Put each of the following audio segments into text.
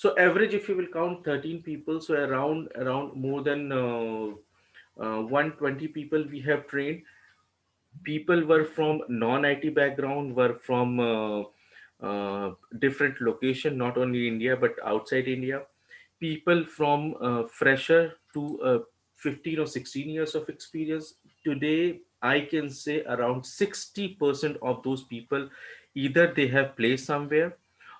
So average, if you will count 13 people, so around more than 120 people we have trained. People were from non-IT background, were from different location, not only India but outside India. People from fresher to 15 or 16 years of experience. Today, I can say around 60% of those people either they have placed somewhere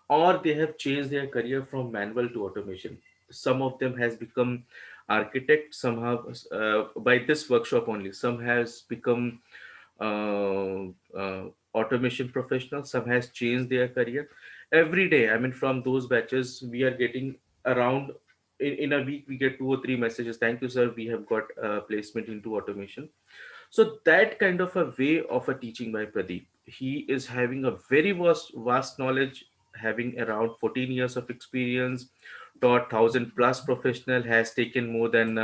or they have changed their career from manual to automation. Some of them has become architect, some have by this workshop only, some has become uh, automation professional, some has changed their career. Every day, I mean, from those batches we are getting around, in a week we get 2 or 3 messages, thank you sir, we have got placement into automation. So that kind of a way of a teaching by Pradeep. He is having a very vast knowledge, having around 14 years of experience, taught 1,000 plus professional, has taken more than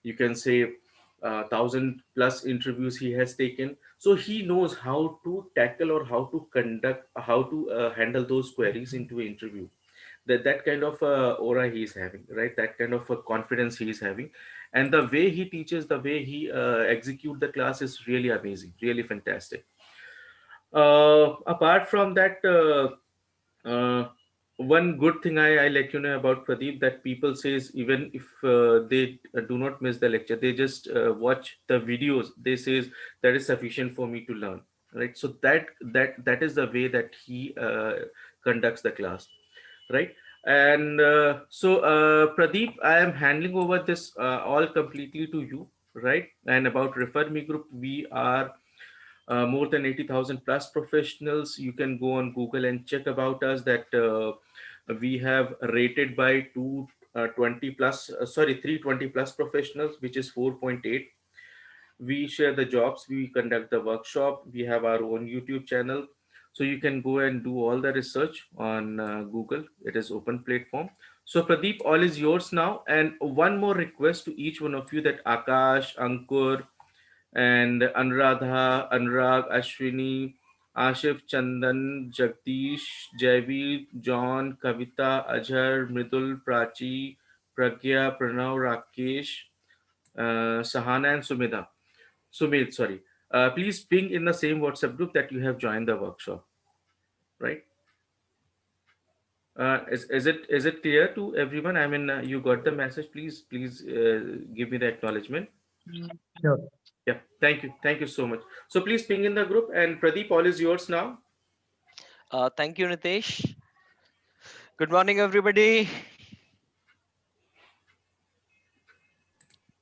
you can say 1,000 plus interviews he has taken. So he knows how to tackle or how to conduct, how to handle those queries into an interview. That kind of aura he is having, right? That kind of confidence he is having, and the way he teaches, the way he execute the class is really amazing, really fantastic. Apart from that, one good thing I let you know about Pradeep, that people says even if they do not miss the lecture, they just watch the videos. They says that is sufficient for me to learn, right? So that is the way that he conducts the class, right? And Pradeep, I am handling over this all completely to you, right? And about Refer Me Group, we are more than 80,000 plus professionals. You can go on Google and check about us, that we have rated by 220 plus, sorry, 320 plus professionals, which is 4.8. We share the jobs, we conduct the workshop, we have our own YouTube channel. So you can go and do all the research on Google. It is open platform. So Pradeep, all is yours now. And one more request to each one of you, that Akash, Ankur, and Anuradha, Anurag, Ashwini, Ashif, Chandan, Jagdish, Javi, John, Kavita, Ajhar, Mridul, Prachi, Pragya, Pranav, Rakesh, Sahana, and Sumit, sorry. Please ping in the same WhatsApp group that you have joined the workshop, right? Is it clear to everyone? I mean, you got the message. Please give me the acknowledgement. Sure. Yeah, thank you so much. So please ping in the group, and Pradeep, all is yours now. Thank you, Nitesh. Good morning, everybody.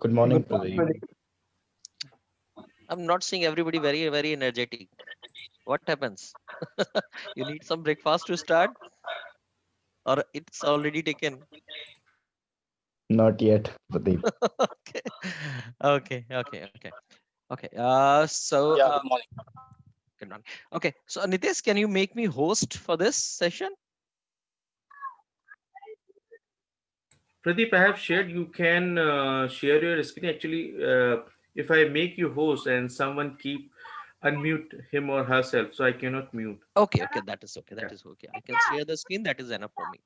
Good morning, Good morning, Pradeep. Pradeep. I'm not seeing everybody very, very energetic. What happens? You need some breakfast to start, or it's already taken? Not yet, Pradeep. Okay, okay. Okay. Yeah, good morning. Good morning. Okay. So, Nitesh, can you make me host for this session? Pradeep, I have shared. You can share your screen. Actually, if I make you host and someone keep unmute him or herself, so I cannot mute. Okay. That is okay. Yeah, That is okay. I can share the screen. That is enough for me.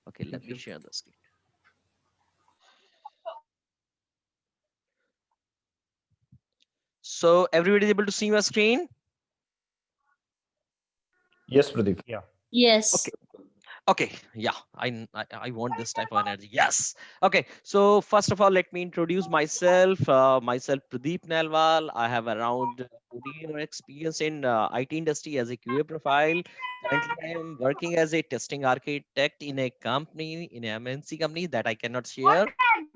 Okay. Let thank me you. share the screen. So, everybody is able to see my screen? Yes, Pradeep. Yeah. Yes. Okay. Okay, yeah, I want this type of energy. Yes. Okay, so first of all, let me introduce myself. Myself, Pradeep Nelwal. I have around 14 year experience in IT industry as a QA profile. Currently, I am working as a testing architect in a company, in a MNC company that I cannot share.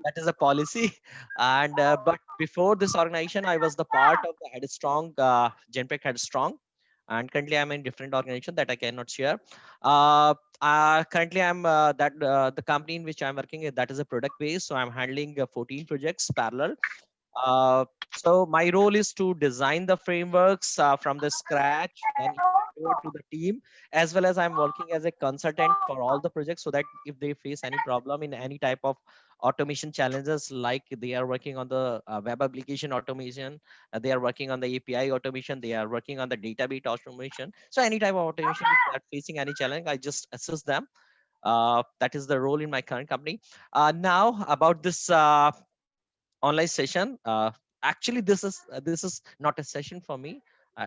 That is a policy. And but before this organization, I was the part of the Headstrong, Genpact Headstrong, and currently I'm in different organization that I cannot share. Currently I'm the company in which I'm working that is a product base, so I'm handling 14 projects parallel. So my role is to design the frameworks from the scratch, then hand over to the team, as well as I'm working as a consultant for all the projects, so that if they face any problem in any type of automation challenges, like they are working on the web application automation, they are working on the API automation, they are working on the database automation. So any type of automation, if they are facing any challenge, I just assist them That is the role in my current company. Now about this online session. Actually, this is not a session for me.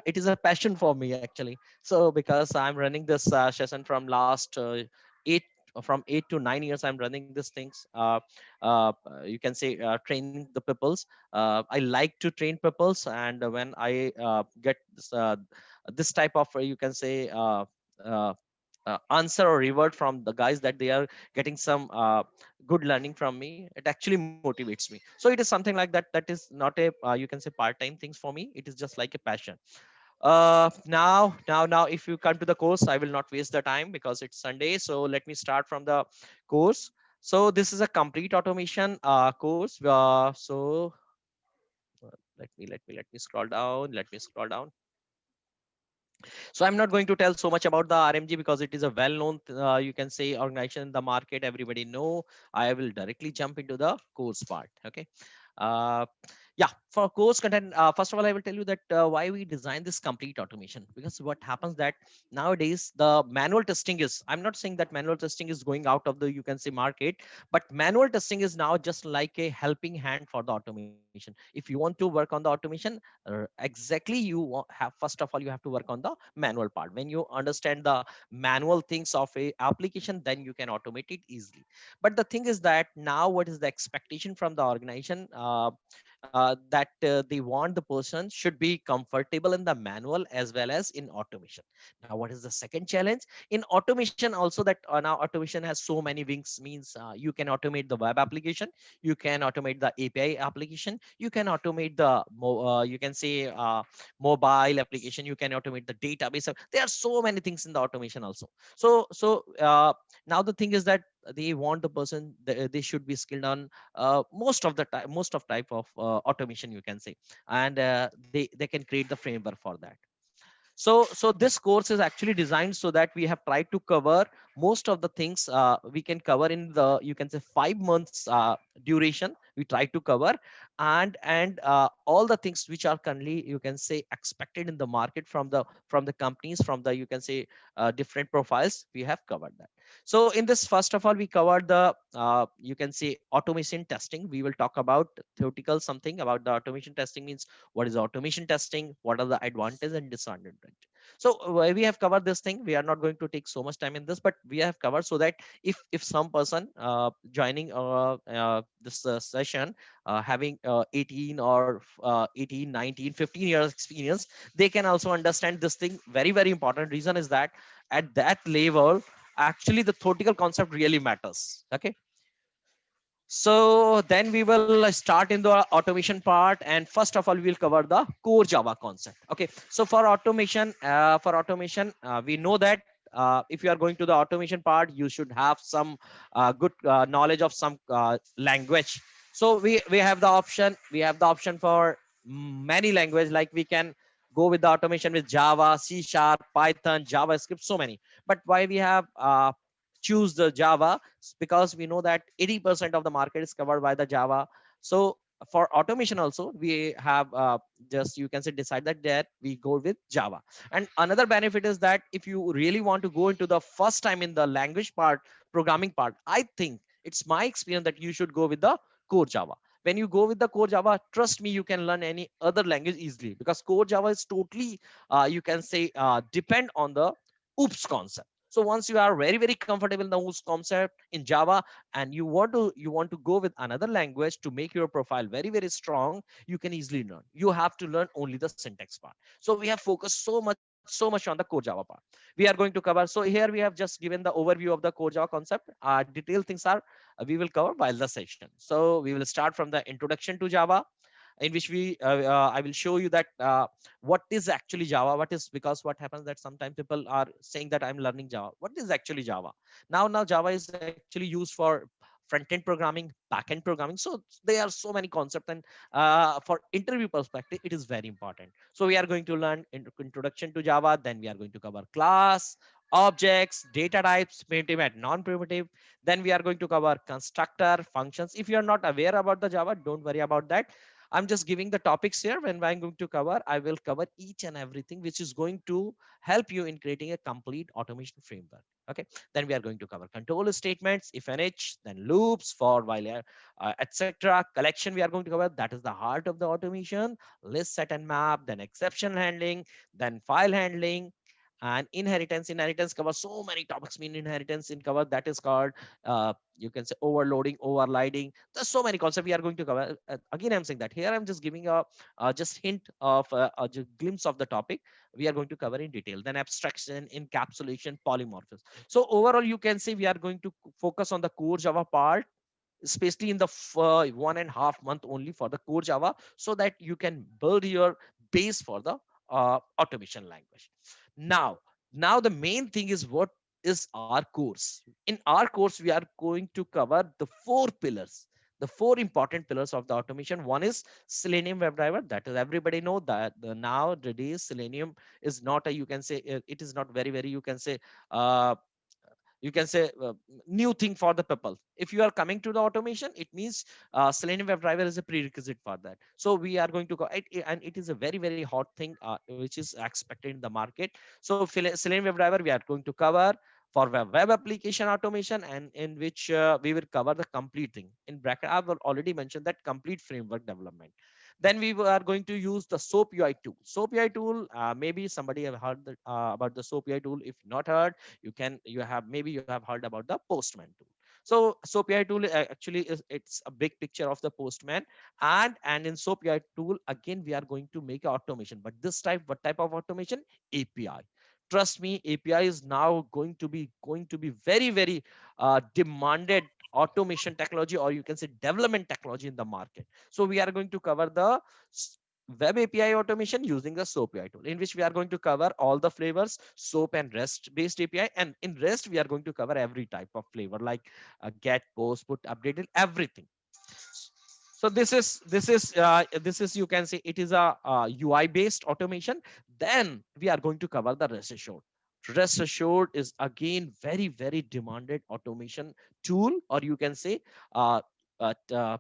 It is a passion for me actually. So because I'm running this session from last eight from 8 to 9 years, I'm running these things. You can say training the peoples. I like to train peoples, and when I get this type of you can say uh, answer or reward from the guys that they are getting some good learning from me, it actually motivates me. So it is something like that. That is not a you can say part-time things for me. It is just like a passion. Now if you come to the course, I will not waste the time because it's Sunday. So let me start from the course. So this is a complete automation course. Let me scroll down. So I'm not going to tell so much about the RMG because it is a well-known, you can say, organization in the market. Everybody know. I will directly jump into the course part. Okay. Uh, yeah, for course content, first of all, I will tell you that why we design this complete automation. Because what happens that nowadays the manual testing is, I'm not saying that manual testing is going out of the, you can say, market, but manual testing is now just like a helping hand for the automation. If you want to work on the automation, exactly first of all you have to work on the manual part. When you understand the manual things of a application, then you can automate it easily. But the thing is that now what is the expectation from the organization, that they want the person should be comfortable in the manual as well as in automation. Now what is the second challenge in automation also, that now automation has so many wings, means you can automate the web application, you can automate the API application, you can automate the you can say mobile application, you can automate the database. There are so many things in the automation also. So now the thing is that they want the person, they should be skilled on most of type of automation, you can say. And they can create the framework for that. So this course is actually designed so that we have tried to cover most of the things we can cover in the, you can say, 5 months duration. We try to cover, and all the things which are currently, you can say, expected in the market from the companies, from the, you can say, different profiles, we have covered that. So in this, first of all, we covered the you can say automation testing. We will talk about theoretical something about the automation testing, means what is automation testing, what are the advantage and disadvantage. So we have covered this thing. We are not going to take so much time in this, but we have covered so that if some person joining this session having 18 or 18 19 15 years experience, they can also understand this thing. Very very important reason is that at that level, actually the theoretical concept really matters. Okay. So then we will start in the automation part, and first of all we'll cover the core Java concept. Okay, so for automation, we know that if you are going to the automation part, you should have some good knowledge of some language. So we have the option for many language, like we can go with the automation with Java, C Sharp, Python, JavaScript, so many. But why we have choose the Java? Because we know that 80% of the market is covered by the Java. So for automation also, we have just, you can say, decide that we go with Java. And another benefit is that if you really want to go into the first time in the language part, programming part, I think it's my experience that you should go with the core Java. When you go with the core Java, trust me, you can learn any other language easily, because core Java is totally you can say depend on the oops concept. So once you are very very comfortable in the oops concept in Java, and you want to go with another language to make your profile very very strong, you can easily learn. You have to learn only the syntax part. So we have focused so much on the core Java part. We are going to cover. So here we have just given the overview of the core Java concept. Detailed things are we will cover while the session. So we will start from the introduction to Java, in which I will show you that what is actually Java. What is, because what happens that sometimes people are saying that I'm learning Java. What is actually Java? Now Java is actually used for front-end programming, back-end programming. So there are so many concepts, and for interview perspective, it is very important. So we are going to learn introduction to Java. Then we are going to cover class, objects, data types, primitive and non-primitive. Then we are going to cover constructor, functions. If you are not aware about the Java, don't worry about that. I'm just giving the topics here. When I'm going to cover, I will cover each and everything which is going to help you in creating a complete automation framework. Okay, then we are going to cover control statements, if and each, then loops for while, etc. Collection we are going to cover, that is the heart of the automation. List, set, and map, then exception handling, then file handling, and inheritance covers so many topics. Mean inheritance in cover, that is called, you can say, overloading, overriding. There's so many concepts we are going to cover. Again, I'm saying that here I'm just giving a just hint of a just glimpse of the topic we are going to cover in detail. Then abstraction, encapsulation, polymorphism. So overall, you can say we are going to focus on the core Java part, especially in the 1.5 month only for the core Java, so that you can build your base for the automation language. Now, now the main thing is what is our course. In our course, we are going to cover the four pillars, the four important pillars of the automation. One is Selenium WebDriver. That is, everybody know that nowadays Selenium is not a, you can say, it is not very, very, uh, you can say new thing for the people. If you are coming to the automation, it means Selenium WebDriver is a prerequisite for that. So we are going to go and it is a very, very hot thing which is expected in the market. So Selenium WebDriver we are going to cover for web application automation, and in which we will cover the complete thing. In bracket, I've already mentioned that complete framework development. Then we are going to use the SOAP UI tool. SOAP UI tool, maybe somebody have heard about the SOAP UI tool. If not heard, you have, maybe you have heard about the Postman tool. So SOAP UI tool actually is, it's a big picture of the Postman. And in SOAP UI tool, again, we are going to make automation, but this type, what type of automation? API. Trust me, API is now going to be very, very demanded automation technology, or you can say development technology in the market. So we are going to cover the web API automation using the SOAP API tool, in which we are going to cover all the flavors, SOAP and REST based API. And in REST, we are going to cover every type of flavor, like get, post, put, updated, everything. So this is you can say it is a UI based automation. Then we are going to cover the rest assured. Rest assured is again very, very demanded automation tool, or you can say uh,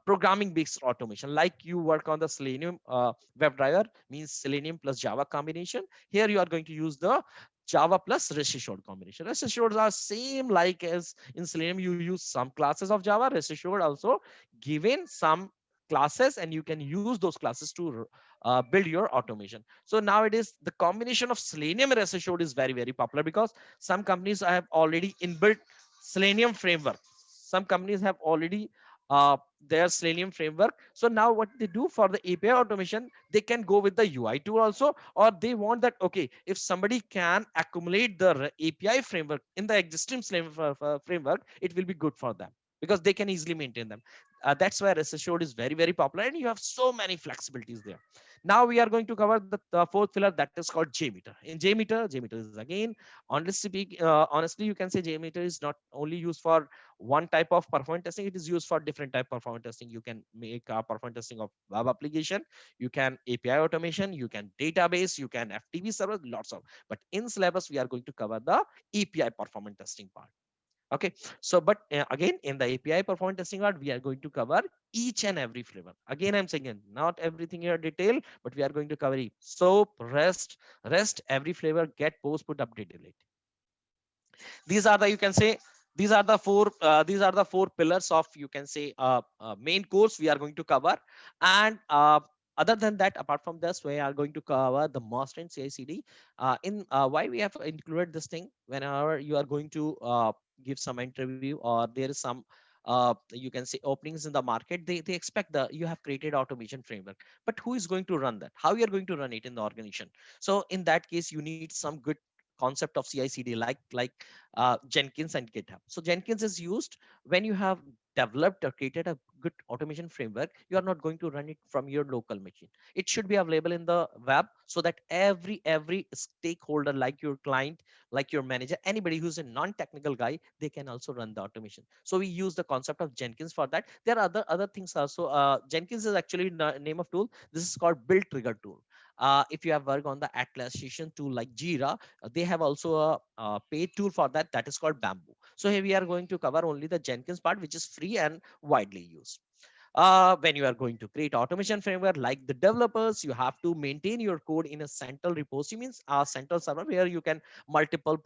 programming based automation. Like you work on the Selenium WebDriver, means Selenium plus Java combination. Here you are going to use the Java plus rest assured combination. Rest assured are same like as in Selenium. You use some classes of Java. Rest assured also given some classes, and you can use those classes to build your automation. So nowadays the combination of Selenium and rest assured is very, very popular, because some companies have already inbuilt Selenium framework. Some companies have already their Selenium framework. So now what they do for the API automation, they can go with the UI tool also, or they want that, okay, if somebody can accumulate the API framework in the existing Selenium framework, it will be good for them, because they can easily maintain them. That's why rest assured is very, very popular, and you have so many flexibilities there. Now we are going to cover the fourth pillar, that is called JMeter. In JMeter is again, honestly, you can say JMeter is not only used for one type of performance testing, it is used for different type of performance testing. You can make a performance testing of web application, you can API automation, you can database, you can FTP server, lots of. But in syllabus, we are going to cover the API performance testing part. Okay, so but again, in the API performance testing part, we are going to cover each and every flavor. Again, I'm saying not everything in detail, but we are going to cover SOAP, REST, every flavor, get, post, put, update, delete. These are the, you can say, these are the four pillars of, you can say, main course we are going to cover. And other than that, apart from this, we are going to cover the master and CI/CD. In why we have included this thing, whenever you are going to give some interview, or there is some you can say openings in the market, they expect the you have created automation framework, but who is going to run that, how you are going to run it in the organization. So in that case, you need some good concept of CI/CD, like Jenkins and GitHub. So Jenkins is used when you have developed or created a good automation framework. You are not going to run it from your local machine. It should be available in the web, so that every stakeholder, like your client, like your manager, anybody who's a non-technical guy, they can also run the automation. So we use the concept of Jenkins for that. There are other things also. Jenkins is actually the name of tool. This is called build trigger tool. If you have worked on the Atlassian tool like Jira, they have also a paid tool for that, that is called Bamboo. So here we are going to cover only the Jenkins part, which is free and widely used. When you are going to create automation framework, like the developers, you have to maintain your code in a central repository, means a central server where you can multiple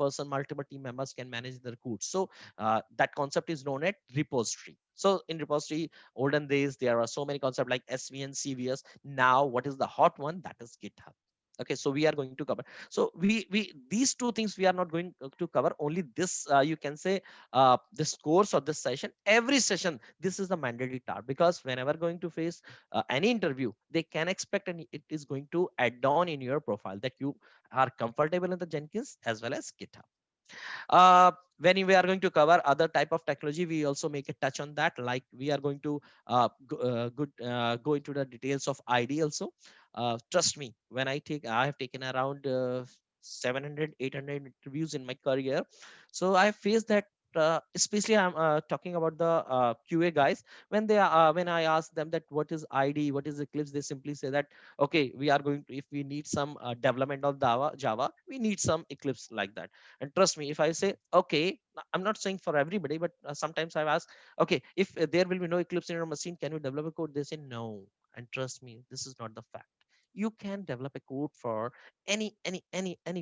team members can manage their code. So that concept is known as repository. So in repository, olden days, there are so many concepts like SVN, CVS. Now, what is the hot one? That is GitHub. Okay, so we are going to cover. So we these two things we are not going to cover. Only this, you can say, this course or this session. Every session, this is the mandatory task, because whenever going to face any interview, they can expect, and it is going to add on in your profile that you are comfortable in the Jenkins as well as GitHub. When we are going to cover other type of technology, we also make a touch on that. Like we are going to go into the details of ID also. Trust me, when I have taken around 700 800 interviews in my career. So I faced that, especially I'm talking about the QA guys. When I ask them that what is ID, what is Eclipse, they simply say that, okay, we are going to, if we need some development of Java, we need some Eclipse, like that. And trust me, if I say, okay, I'm not saying for everybody, but sometimes I've asked, okay, if there will be no Eclipse in your machine, can you develop a code? They say no. And trust me, this is not the fact. You can develop a code for any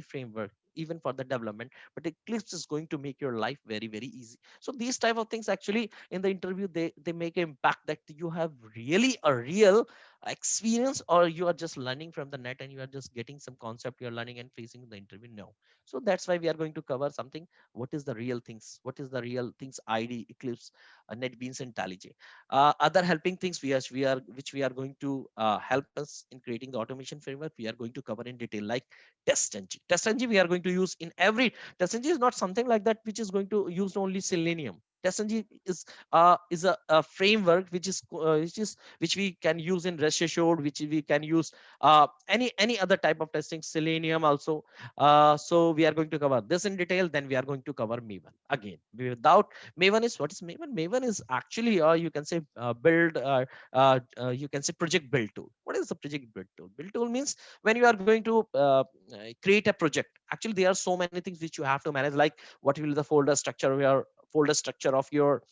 framework, even for the development, but Eclipse is going to make your life very, very easy. So these type of things, actually, in the interview, they make an impact that you have really a real experience, or you are just learning from the net and you are just getting some concept you're learning and facing the interview. No. So that's why we are going to cover something. What is the real things? What is the real things? ID, Eclipse, NetBeans, and IntelliJ. Other helping things which we are going to help us in creating the automation framework, we are going to cover in detail, like TestNG. TestNG we are going to use in every. TestNG is not something like that which is going to use only Selenium. TestNG is a framework which we can use in rest assured, which we can use any other type of testing, Selenium also. So we are going to cover this in detail. Then we are going to cover Maven again. Without Maven, is what is Maven? Maven is actually, you can say, you can say project build tool. What is the project build tool? Build tool means when you are going to create a project. Actually, there are so many things which you have to manage, like what will the folder structure of your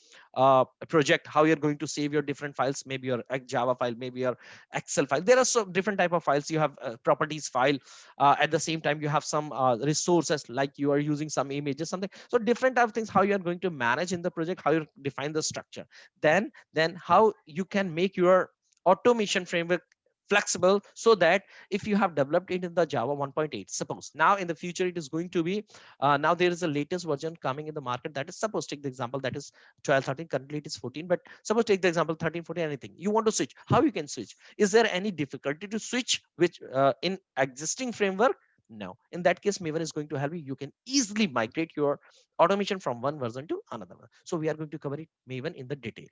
project, how you're going to save your different files, maybe your Java file, maybe your Excel file. There are so different type of files. You have properties file. At the same time, you have some resources, like you are using some images, something. So different type of things, how you are going to manage in the project, how you define the structure. Then how you can make your automation framework flexible, so that if you have developed it in the Java 1.8, suppose now in the future it is going to be, now there is a latest version coming in the market, that is, suppose take the example, that is 12 13. Currently it is 14, but suppose take the example 13 14, anything you want to switch, how you can switch? Is there any difficulty to switch which in existing framework? No. In that case, Maven is going to help you. You can easily migrate your automation from one version to another one. So we are going to cover it Maven in the detail.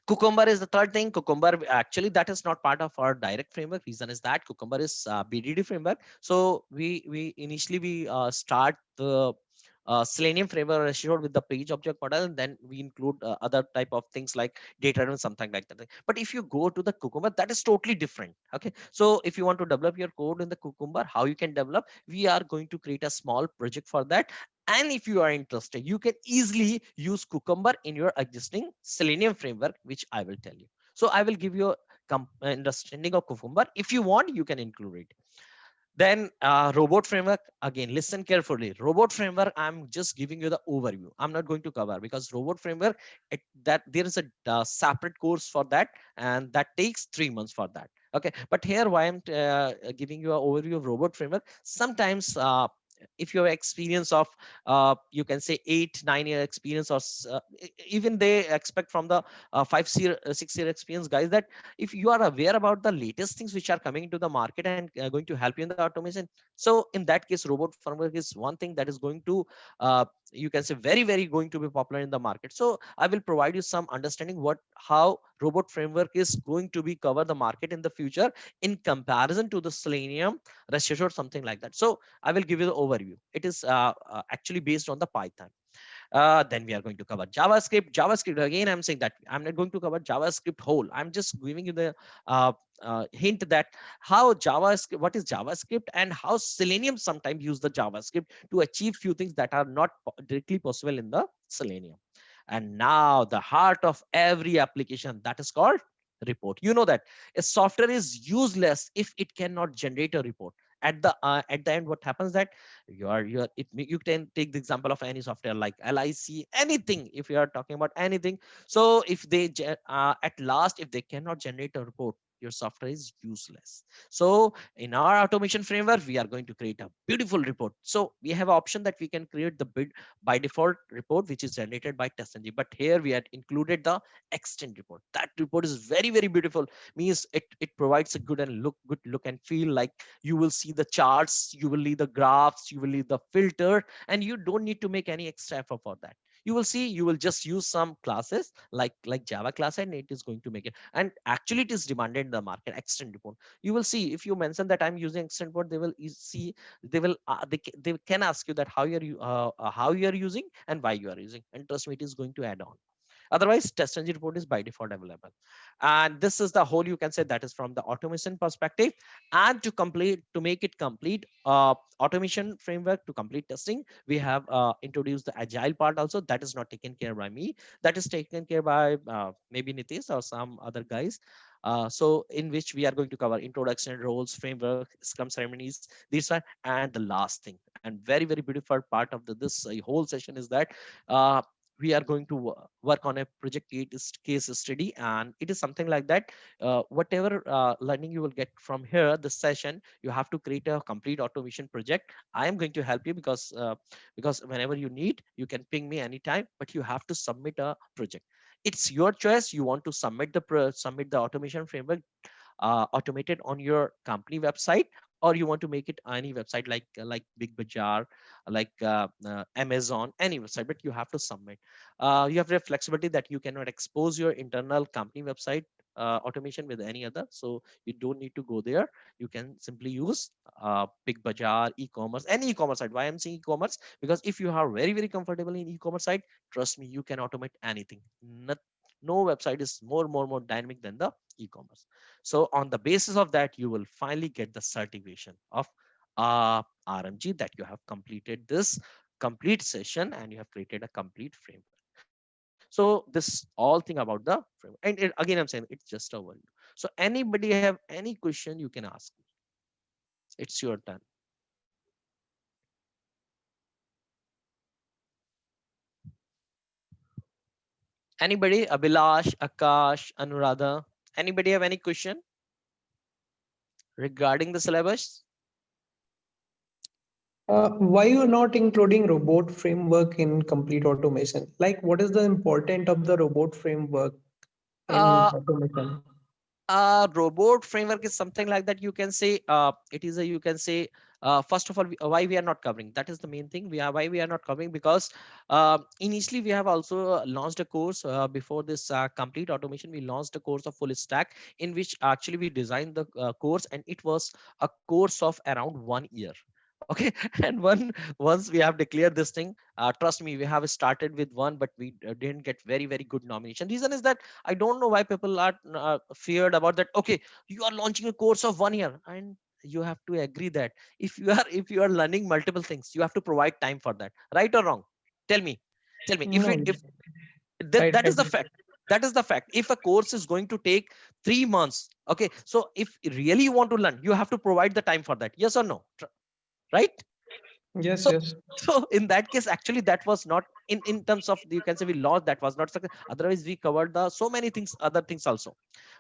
Cucumber is the third thing. Cucumber, actually, that is not part of our direct framework. Reason is that Cucumber is BDD framework. So we initially start the Selenium framework assured with the page object model, and then we include other type of things like data and something like that. But if you go to the Cucumber, that is totally different. Okay, so if you want to develop your code in the Cucumber, how you can develop? We are going to create a small project for that. And if you are interested, you can easily use Cucumber in your existing Selenium framework, which I will tell you. So I will give you a understanding of Cucumber. If you want, you can include it. Then robot framework, again, listen carefully. Robot framework, I'm just giving you the overview. I'm not going to cover, because robot framework, that there is a separate course for that, and that takes 3 months for that. Okay, but here why I'm giving you an overview of robot framework. Sometimes if you have experience of you can say 8 9 year experience, or even they expect from the 5 year 6 year experience guys, that if you are aware about the latest things which are coming into the market and going to help you in the automation. So in that case, robot framework is one thing that is going to you can say very, very going to be popular in the market. So I will provide you some understanding how robot framework is going to be cover the market in the future in comparison to the Selenium, rest assured, something like that. So I will give you the overview. It is actually based on the Python. Then we are going to cover JavaScript. JavaScript, again, I'm saying that I'm not going to cover JavaScript whole. I'm just giving you the hint that how JavaScript, what is JavaScript, and how Selenium sometimes use the JavaScript to achieve few things that are not directly possible in the Selenium. And now the heart of every application, that is called report. You know that a software is useless if it cannot generate a report. At the end, what happens that you can take the example of any software like LIC, anything. If you are talking about anything, so if at last, if they cannot generate a report, your software is useless. So in our automation framework, we are going to create a beautiful report. So we have an option that we can create the bid by default report, which is generated by TestNG. But here we had included the extend report. That report is very, very beautiful. Means it provides a good look and feel. Like you will see the charts, you will see the graphs, you will see the filter, and you don't need to make any extra effort for that. You will see, you will just use some classes like Java class, and it is going to make it. And actually it is demanded in the market, extend report. You will see, if you mention that I'm using extend report, they will see, they can ask you that how you are using and why you are using, and trust me, it is going to add on. Otherwise, TestNG report is by default available. And this is the whole, you can say, that is from the automation perspective. And to make it complete, automation framework to complete testing, we have introduced the agile part also. That is not taken care by me. That is taken care by maybe Nitish or some other guys. So in which we are going to cover introduction, roles, framework, scrum ceremonies, these are, and the last thing, and very, very beautiful part of this whole session is that we are going to work on a project case study, and it is something like that. Whatever learning you will get from here, this session, you have to create a complete automation project. I am going to help you because whenever you need, you can ping me anytime, but you have to submit a project. It's your choice. You want to submit the automation framework automated on your company website, or you want to make it any website like Big Bazaar, like Amazon, any website, but you have to submit. You have the flexibility that you cannot expose your internal company website automation with any other, so you don't need to go there. You can simply use Big Bazaar, e-commerce, any e-commerce site. Why I'm saying e-commerce? Because if you are very, very comfortable in e-commerce site, trust me, you can automate anything. No website is more dynamic than the e-commerce. So on the basis of that, you will finally get the certification of RMG, that you have completed this complete session and you have created a complete framework. So this all thing about the framework. And again, I'm saying it's just a word. So anybody have any question, you can ask. It's your turn. Anybody? Abhilash, Akash, Anuradha. Anybody have any question regarding the syllabus? Why you are not including robot framework in complete automation? Like, what is the importance of the robot framework in Uh, automation? Robot framework is something like that. You can say it is a, you can say, first of all, why we are not covering, that is the main thing. Why we are not covering, because initially we have also launched a course before this complete automation. We launched a course of full stack, in which actually we designed the course, and it was a course of around 1 year. Okay. And once we have declared this thing, trust me, we have started with one, but we didn't get very, very good nomination. Reason is that I don't know why people are feared about that. Okay, you are launching a course of 1 year, and you have to agree that if you are learning multiple things, you have to provide time for that, right or wrong? Tell me if No, it if that, right, that is the right. fact. That is the fact. If a course is going to take 3 months, okay, so if really you want to learn, you have to provide the time for that, yes or no? Right? Yes, So, yes. so in that case, actually, that was not in terms of, you can say, we lost. That was not success. Otherwise, we covered the so many things, other things also.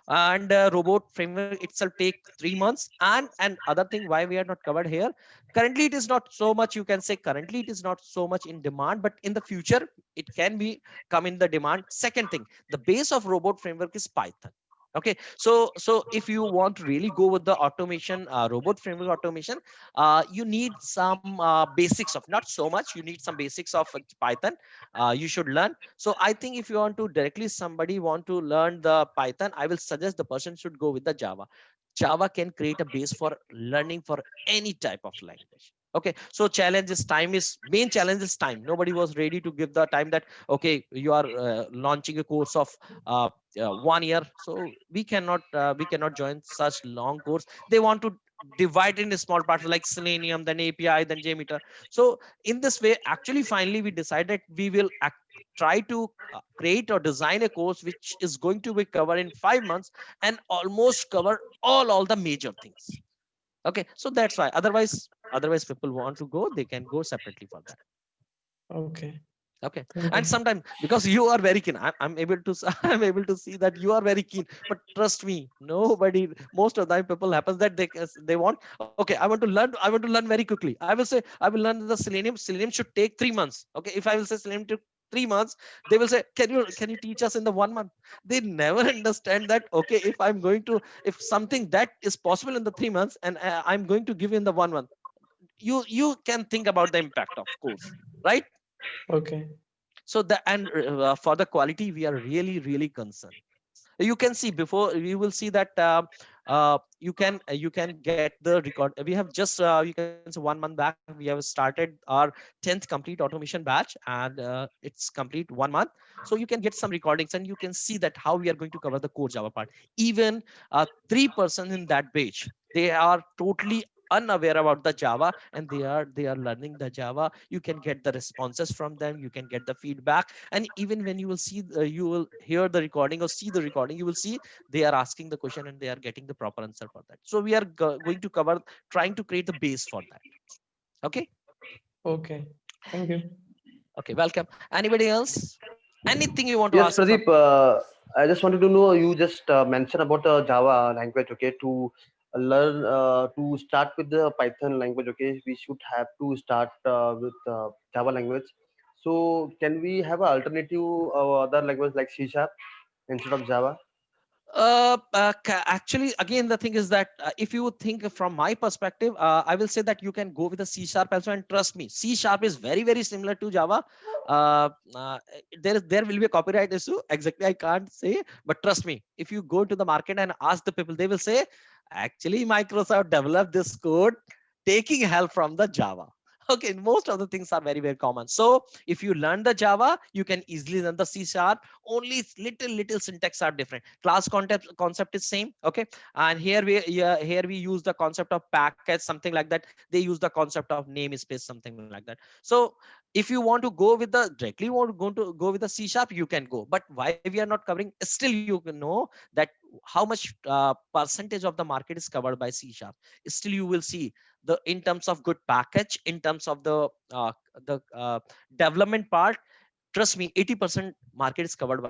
And robot framework itself take 3 months. And other thing why we are not covered here. Currently, it is not so much. You can say currently it is not so much in demand, but in the future it can be come in the demand. Second thing, the base of robot framework is Python. Okay, so if you want to really go with the automation, robot framework automation, you need some basics of, not so much, you need some basics of Python. You should learn. So I think if you want to directly somebody want to learn the Python, I will suggest the person should go with the Java. Java can create a base for learning for any type of language. Okay, so challenge is time, is main challenge is time. Nobody was ready to give the time that, okay, you are launching a course of 1 year, so we cannot join such long course. They want to divide in small parts like Selenium, then API, then JMeter. So in this way, actually, finally, we decided we will try to create or design a course which is going to be covered in 5 months and almost cover all the major things. Okay, so that's why. Otherwise people want to go, they can go separately for that. Okay. Okay, Thank and you. sometimes because you are very keen, I'm able to I'm able to see that you are very keen. But trust me, nobody, most of the time people happens that they want, okay, I want to learn very quickly. I will say I will learn the Selenium. Selenium should take 3 months. Okay, if I will say Selenium took 3 months, they will say, can you teach us in the 1 month? They never understand that, okay, if something that is possible in the 3 months and I'm going to give you in the 1 month, you can think about the impact, of course, right? Okay. So for the quality, we are really concerned. You can see, before you will see that you can get the record. We have just you can say 1 month back we have started our 10th complete automation batch, and it's complete 1 month. So you can get some recordings and you can see that how we are going to cover the core Java part. Even 3% in that batch, they are totally unaware about the Java, and they are learning the Java. You can get the responses from them, you can get the feedback, and even when you will see you will hear the recording or see the recording, you will see they are asking the question and they are getting the proper answer for that. So we are going to cover, trying to create the base for that. Okay. Okay. Thank you. Okay, welcome. Anybody else? Anything you want to Yes, ask from? Pradeep, I just wanted to know, you just mentioned about the Java language, okay, to learn, to start with the Python language, okay, we should have to start with Java language. So can we have an alternative other language like C Sharp instead of Java? Actually, again, the thing is that if you think from my perspective, I will say that you can go with a C Sharp also, and trust me, C Sharp is very similar to Java. There will be a copyright issue. Exactly, I can't say, but trust me, if you go to the market and ask the people, they will say, actually, Microsoft developed this code taking help from the Java. Okay, most of the things are very common. So if you learn the Java, you can easily learn the C Sharp. Only little syntax are different. Class concept is same. Okay, and here we use the concept of package, something like that. They use the concept of namespace, something like that. So if you want to go with the directly want to go with the C Sharp, you can go. But why we are not covering? Still, you can know that how much percentage of the market is covered by C Sharp. Still, you will see the in terms of good package, in terms of the development part. Trust me, 80% market is covered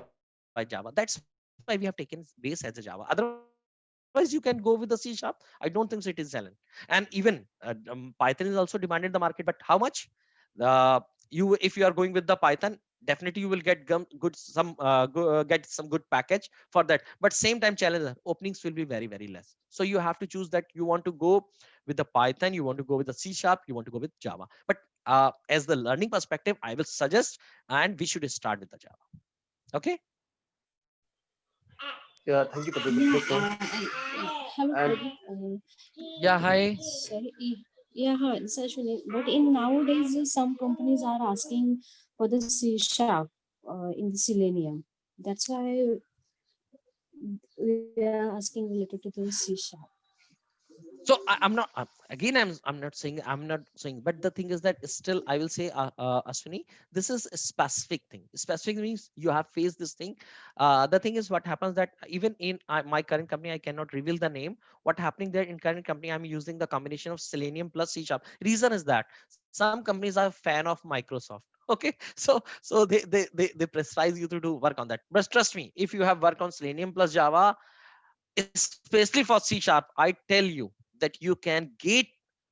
by Java. That's why we have taken base as a Java. Otherwise, you can go with the C Sharp. I don't think so it is challenge. And even Python is also demanded in the market, but how much? If you are going with the Python, definitely you will get get some good package for that. But same time, challenge openings will be very less. So you have to choose that you want to go with the Python, you want to go with the C Sharp, you want to go with Java. But as the learning perspective, I will suggest, and we should start with the Java. Okay. Yeah, thank you, Pradeep. It Yeah, makes sense. hello, And Pradeep. Yeah, hi. Sorry, yeah, hi, Ashwini. But in nowadays, some companies are asking for the C sharp in the Selenium. That's why we are asking related to the C sharp. So I'm not again I'm not saying, but the thing is that still I will say, Ashwini, this is a specific thing. Specific means you have faced this thing. The thing is, what happens that even in my current company, I cannot reveal the name. What happening there in current company, I'm using the combination of Selenium plus C Sharp. Reason is that some companies are fan of Microsoft. Okay, so they pressurize you to do work on that. But trust me, if you have work on Selenium plus Java, especially for C Sharp, I tell you that you can get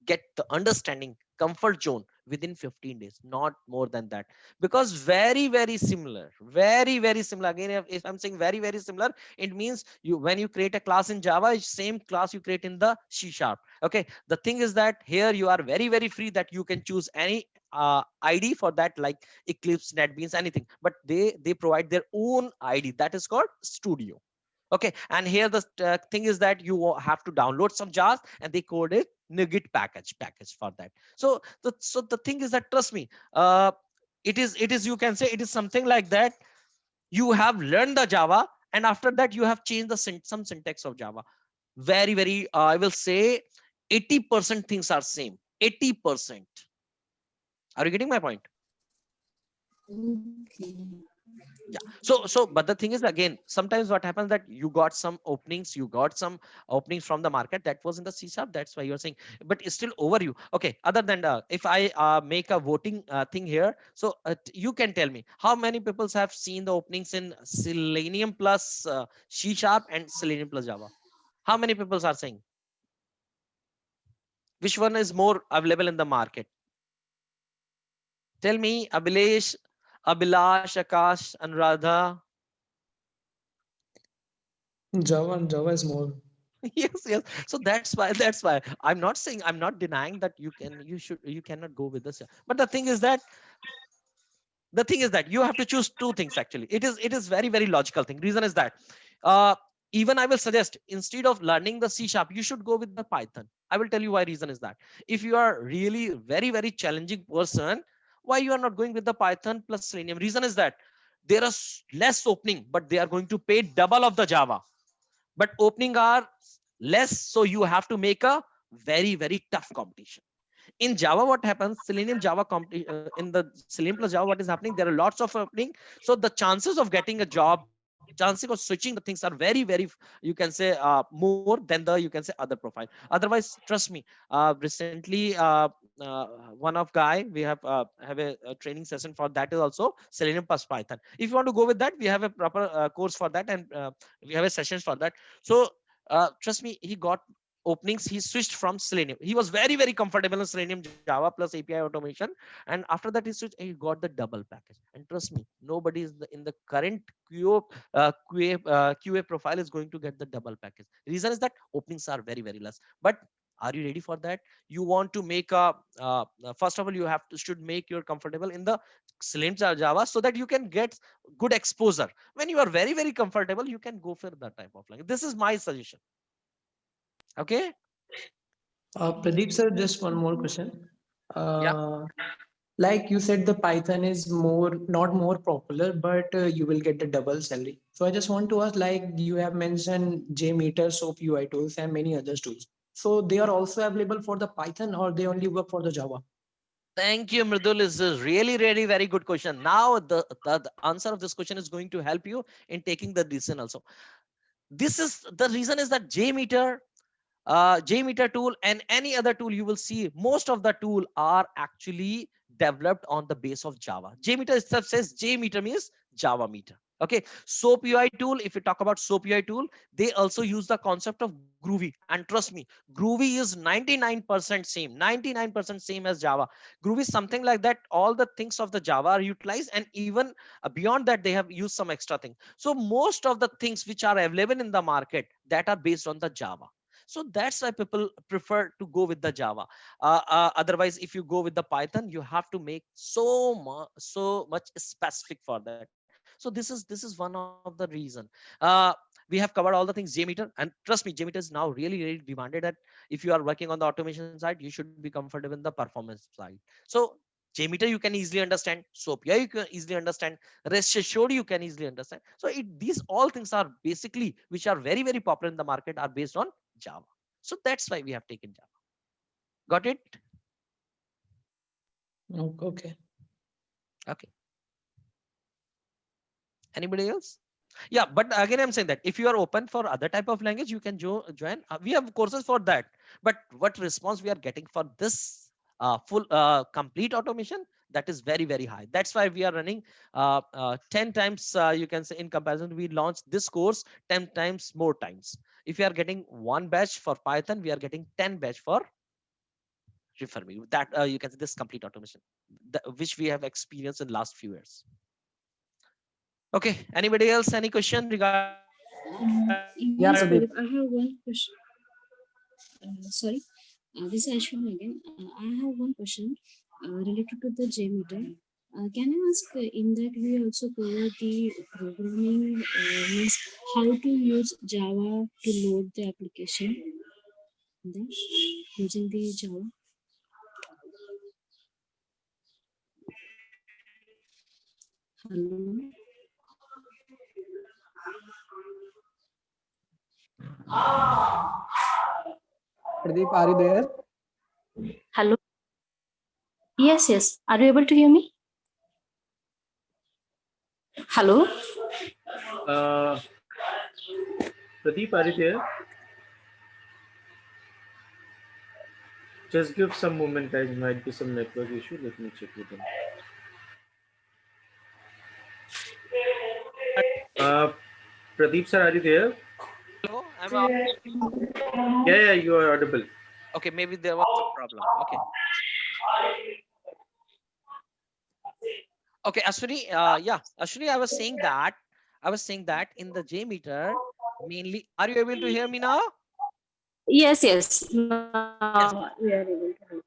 the understanding, comfort zone within 15 days, not more than that. Because very similar, very similar. Again, if I'm saying very similar, it means you, when you create a class in Java, it's same class you create in the C Sharp. Okay, the thing is that here you are very free that you can choose any ID for that, like Eclipse, NetBeans, anything. But they provide their own ID that is called Studio. Okay, and here the thing is that you have to download some jars and they code it NuGet package for that. So the thing is that, trust me, it is you can say it is something like that. You have learned the Java, and after that you have changed the some syntax of Java. Very I will say 80% things are same. 80%. Are you getting my point? Okay. Yeah. So but the thing is, again, sometimes what happens that you got some openings from the market that was in the C#. That's why you're saying, but it's still over you. Okay. Other than if I make a voting thing here, so you can tell me how many people have seen the openings in Selenium plus C# and Selenium plus Java. How many people are saying which one is more available in the market? Tell me, Abhilash, Akash, Anuradha. Java is more. Yes. So that's why I'm not denying that you cannot go with this. But the thing is that you have to choose two things. Actually, it is very, very logical thing. Reason is that uh even I will suggest, instead of learning the C#, you should go with the Python. I will tell you why. Reason is that if you are really very, very challenging person, why you are not going with the Python plus Selenium? Reason is that there are less opening, but they are going to pay double of the Java, but opening are less, so you have to make a very, very tough competition. In Java, what happens, Selenium Java in the Selenium plus Java, what is happening, there are lots of opening, so the chances of getting a job, chances of switching the things are very, very, you can say, more than the, you can say, other profile. Otherwise, trust me, recently one of guy, we have a training session for that, is also Selenium plus Python. If you want to go with that, we have a proper course for that, and we have a sessions for that. So trust me, he got openings, he switched from Selenium. He was very, very comfortable in Selenium Java plus API automation, and after that he switched, he got the double package. And trust me, nobody is in the current QA profile is going to get the double package. Reason is that openings are very, very less. But are you ready for that? You want to make a first of all, you should make you comfortable in the Selenium Java, so that you can get good exposure. When you are very, very comfortable, you can go for that type of language. This is my suggestion. Okay. Pradeep sir, just one more question. Yeah. Like you said, the Python is not more popular, but you will get the double salary. So I just want to ask, like you have mentioned JMeter, SOAP UI tools, and many other tools. So they are also available for the Python, or they only work for the Java? Thank you, Mridul. Is a really, really very good question. Now, the answer of this question is going to help you in taking the decision also. This is the reason is that JMeter tool and any other tool you will see, most of the tool are actually developed on the base of Java. JMeter itself says JMeter means Java meter. Okay. SOAP UI tool, if you talk about SOAP UI tool, they also use the concept of Groovy. And trust me, Groovy is 99% same, 99% same as Java. Groovy is something like that. All the things of the Java are utilized, and even beyond that, they have used some extra thing. So most of the things which are available in the market, that are based on the Java. So that's why people prefer to go with the Java. Otherwise, if you go with the Python, you have to make so much specific for that. So this is one of the reason. We have covered all the things JMeter, and trust me, JMeter is now really, really demanded that if you are working on the automation side, you should be comfortable in the performance side. So JMeter you can easily understand, SOAP you can easily understand, Rest Assured you can easily understand. So these all things are basically, which are very, very popular in the market, are based on Java. So that's why we have taken Java. Got it? Okay. Okay. Anybody else? Yeah, but again, I'm saying that if you are open for other type of language, you can join. We have courses for that. But what response we are getting for this full complete automation, that is very, very high. That's why we are running 10 times, you can say, in comparison, we launched this course 10 times more times. If you are getting one batch for Python, we are getting 10 batch for Refer Me. That you can say this complete automation, which we have experienced in last few years. Okay, anybody else, any question regarding Yeah, Yes, Pradeep. Pradeep, I have one question. Sorry, this is Ashwin again. I have one question related to the JMeter. Can I ask, in that we also cover the programming, means how to use Java to load the application, then using the Java? Hello. Pradeep, are you there? Hello. Yes, yes. Are you able to hear me? Hello. Uh, Pradeep, are you there? Just give some moment, guys. Might be some network issue. Let me check with him. Uh, Pradeep sir, are you there? Hello, I'm audible. Yeah, you are audible. Okay, maybe there was some problem. Okay. Okay, Ashwini, yeah, Ashwini, I was saying that in the J meter, mainly, are you able to hear me now? Yes, yes. Yes. Now we are able to hear.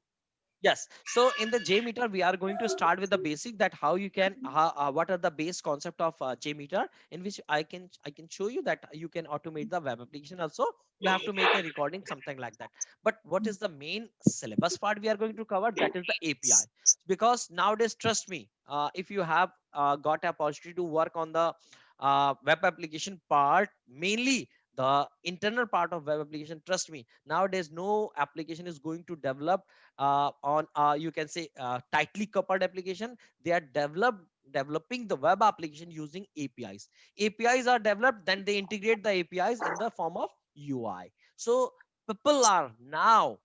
Yes. So in the J meter, we are going to start with the basic that how you can, what are the base concept of J meter, in which I can show you that you can automate the web application also. You have to make a recording, something like that. But what is the main syllabus part we are going to cover? That is the API. Because nowadays, trust me, if you have got a opportunity to work on the web application part, mainly the internal part of web application, trust me, nowadays no application is going to develop on you can say tightly coupled application. They are developing the web application using APIs. APIs are developed, then they integrate the APIs in the form of UI. So people are now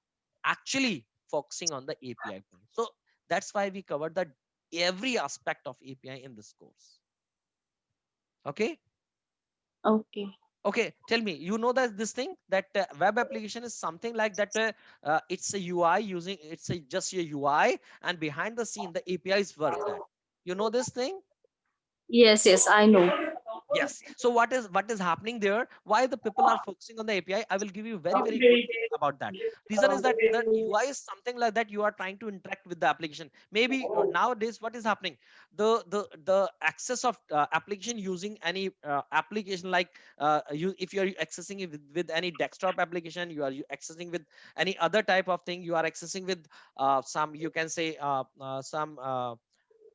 actually focusing on the API part. So that's why we covered the every aspect of API in this course. Okay. Okay. Okay, tell me, you know that this thing that web application is something like that. It's a UI using it's a just a UI, and behind the scene the APIs work. That you know this thing. Yes, yes, I know. Yes. So what is happening there? Why the people are focusing on the API? I will give you very very good thing about that. Reason is that the UI is something like that. You are trying to interact with the application. Maybe nowadays what is happening? The access of application using any application like you if you are accessing it with any desktop application, you are accessing with any other type of thing. You are accessing with some you can say some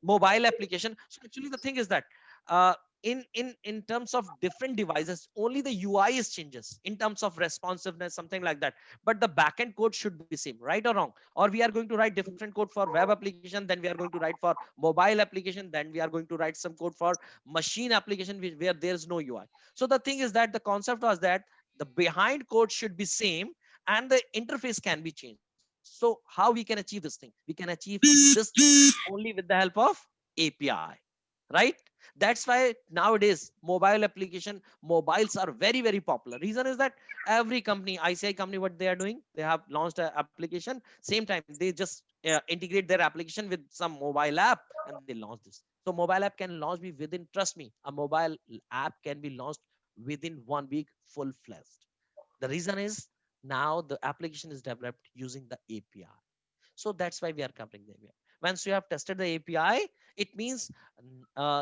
mobile application. So actually the thing is that uh, in terms of different devices, only the UI is changes in terms of responsiveness, something like that. But the backend code should be same, right or wrong? Or we are going to write different code for web application, then we are going to write for mobile application, then we are going to write some code for machine application where there's no UI. So the thing is that the concept was that the behind code should be same and the interface can be changed. So how we can achieve this thing? We can achieve this thing only with the help of API, right? That's why nowadays mobile application mobiles are very very popular. Reason is that every company, ICI company, what they are doing, they have launched an application, same time they just integrate their application with some mobile app and they launch this. So mobile app can launch me within, trust me, a mobile app can be launched within 1 week full fledged. The reason is now the application is developed using the API. So that's why we are covering the API. Once you have tested the API, it means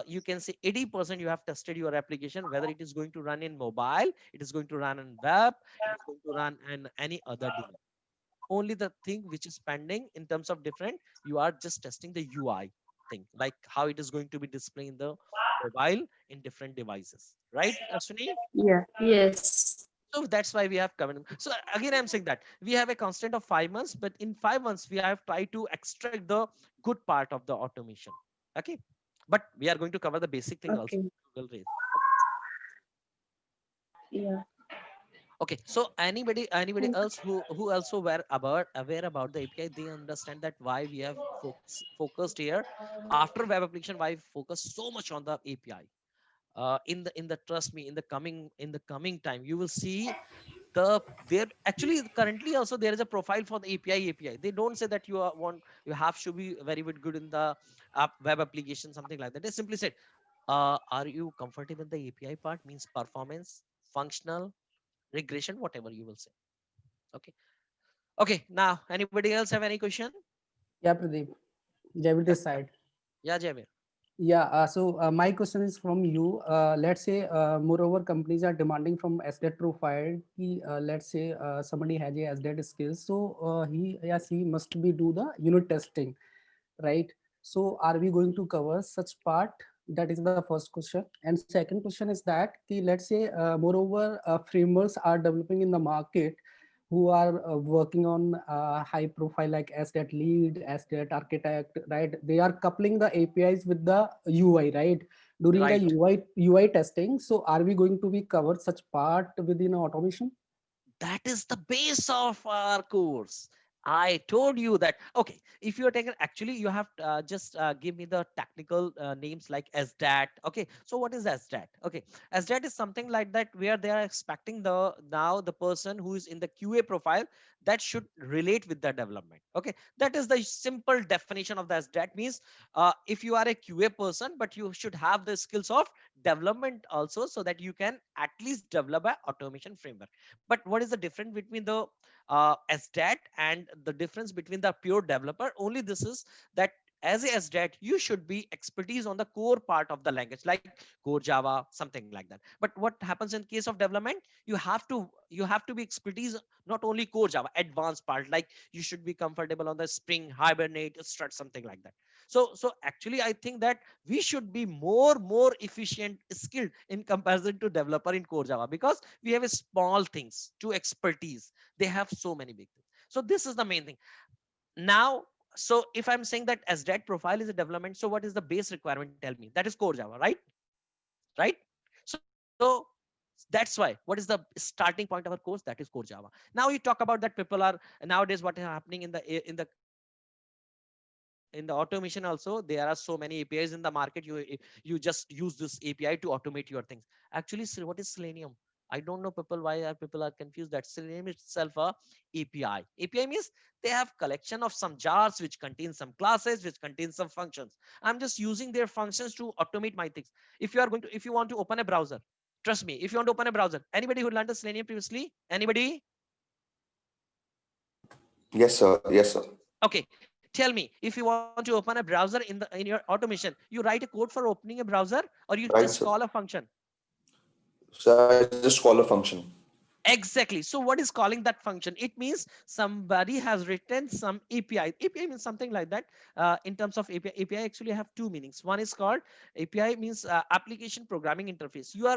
you can say 80% you have tested your application, whether it is going to run in mobile, it is going to run in web, it is going to run in any other device. Only the thing which is pending in terms of different, you are just testing the UI thing, like how it is going to be displayed in the mobile in different devices, right, Ashwini? Yeah. Yes. So that's why we have covered them. So again, I'm saying that we have a constant of 5 months, but in 5 months, we have tried to extract the good part of the automation. Okay. But we are going to cover the basic thing also. Okay. We'll raise. Yeah. Okay. So anybody else who also were aware about the API, they understand that why we have focused here after web application, why focus so much on the API. In the trust me, in the coming time, you will see there actually currently also there is a profile for the API. They don't say that you have to be very good in the web application, something like that. They simply said, are you comfortable in the API part? Means performance, functional, regression, whatever you will say. Okay. Okay. Now, anybody else have any question? Yeah, Pradeep. Javid Yeah. this side. Yeah, Javier. Yeah, my question is from you. Let's say, moreover, companies are demanding from SDET profile. Let's say somebody has a SDET skills, so he yes he must be do the unit testing, right? So are we going to cover such part? That is the first question. And second question is that let's say moreover frameworks are developing in the market who are working on high profile like SDET lead, SDET architect, right? They are coupling the APIs with the UI, right? during Right. the UI testing. So are we going to be covered such part within automation? That is the base of our course. I told you that. Okay, if you're taking, actually you have just give me the technical names like SDAT. Okay, so what is SDAT? Okay, SDAT is something like that where they are expecting the person who is in the QA profile that should relate with the development. Okay, that is the simple definition of the SDAT. Means if you are a QA person, but you should have the skills of development also, so that you can at least develop a automation framework. But what is the difference between the SDAT and the difference between the pure developer? Only this is that as a SDAT, you should be expertise on the core part of the language, like core Java, something like that. But what happens in case of development, you have to be expertise not only core Java, advanced part, like you should be comfortable on the Spring, Hibernate, Strut, something like that. So actually, I think that we should be more efficient, skilled in comparison to developer in core Java, because we have a small things to expertise. They have so many big things. So this is the main thing. Now, so if I'm saying that SDAT profile is a development, so what is the base requirement? Tell me. That is core Java, right? Right? So that's why, what is the starting point of our course? That is core Java. Now you talk about that people are nowadays, what is happening in the automation also, there are so many APIs in the market. You just use this API to automate your things. Actually, what is Selenium? I don't know people, why are people are confused that Selenium itself a API. API means they have collection of some jars which contain some classes, which contain some functions. I'm just using their functions to automate my things. If you want to open a browser, trust me, if you want to open a browser, anybody who learned the Selenium previously, anybody? Yes, sir. Yes, sir. Okay, tell me, if you want to open a browser in your automation, you write a code for opening a browser, or you Right, just sir. call a function? So I just call a function. Exactly. So what is calling that function? It means somebody has written some API. API means something like that. In terms of API, API actually have two meanings. One is called API means application programming interface. You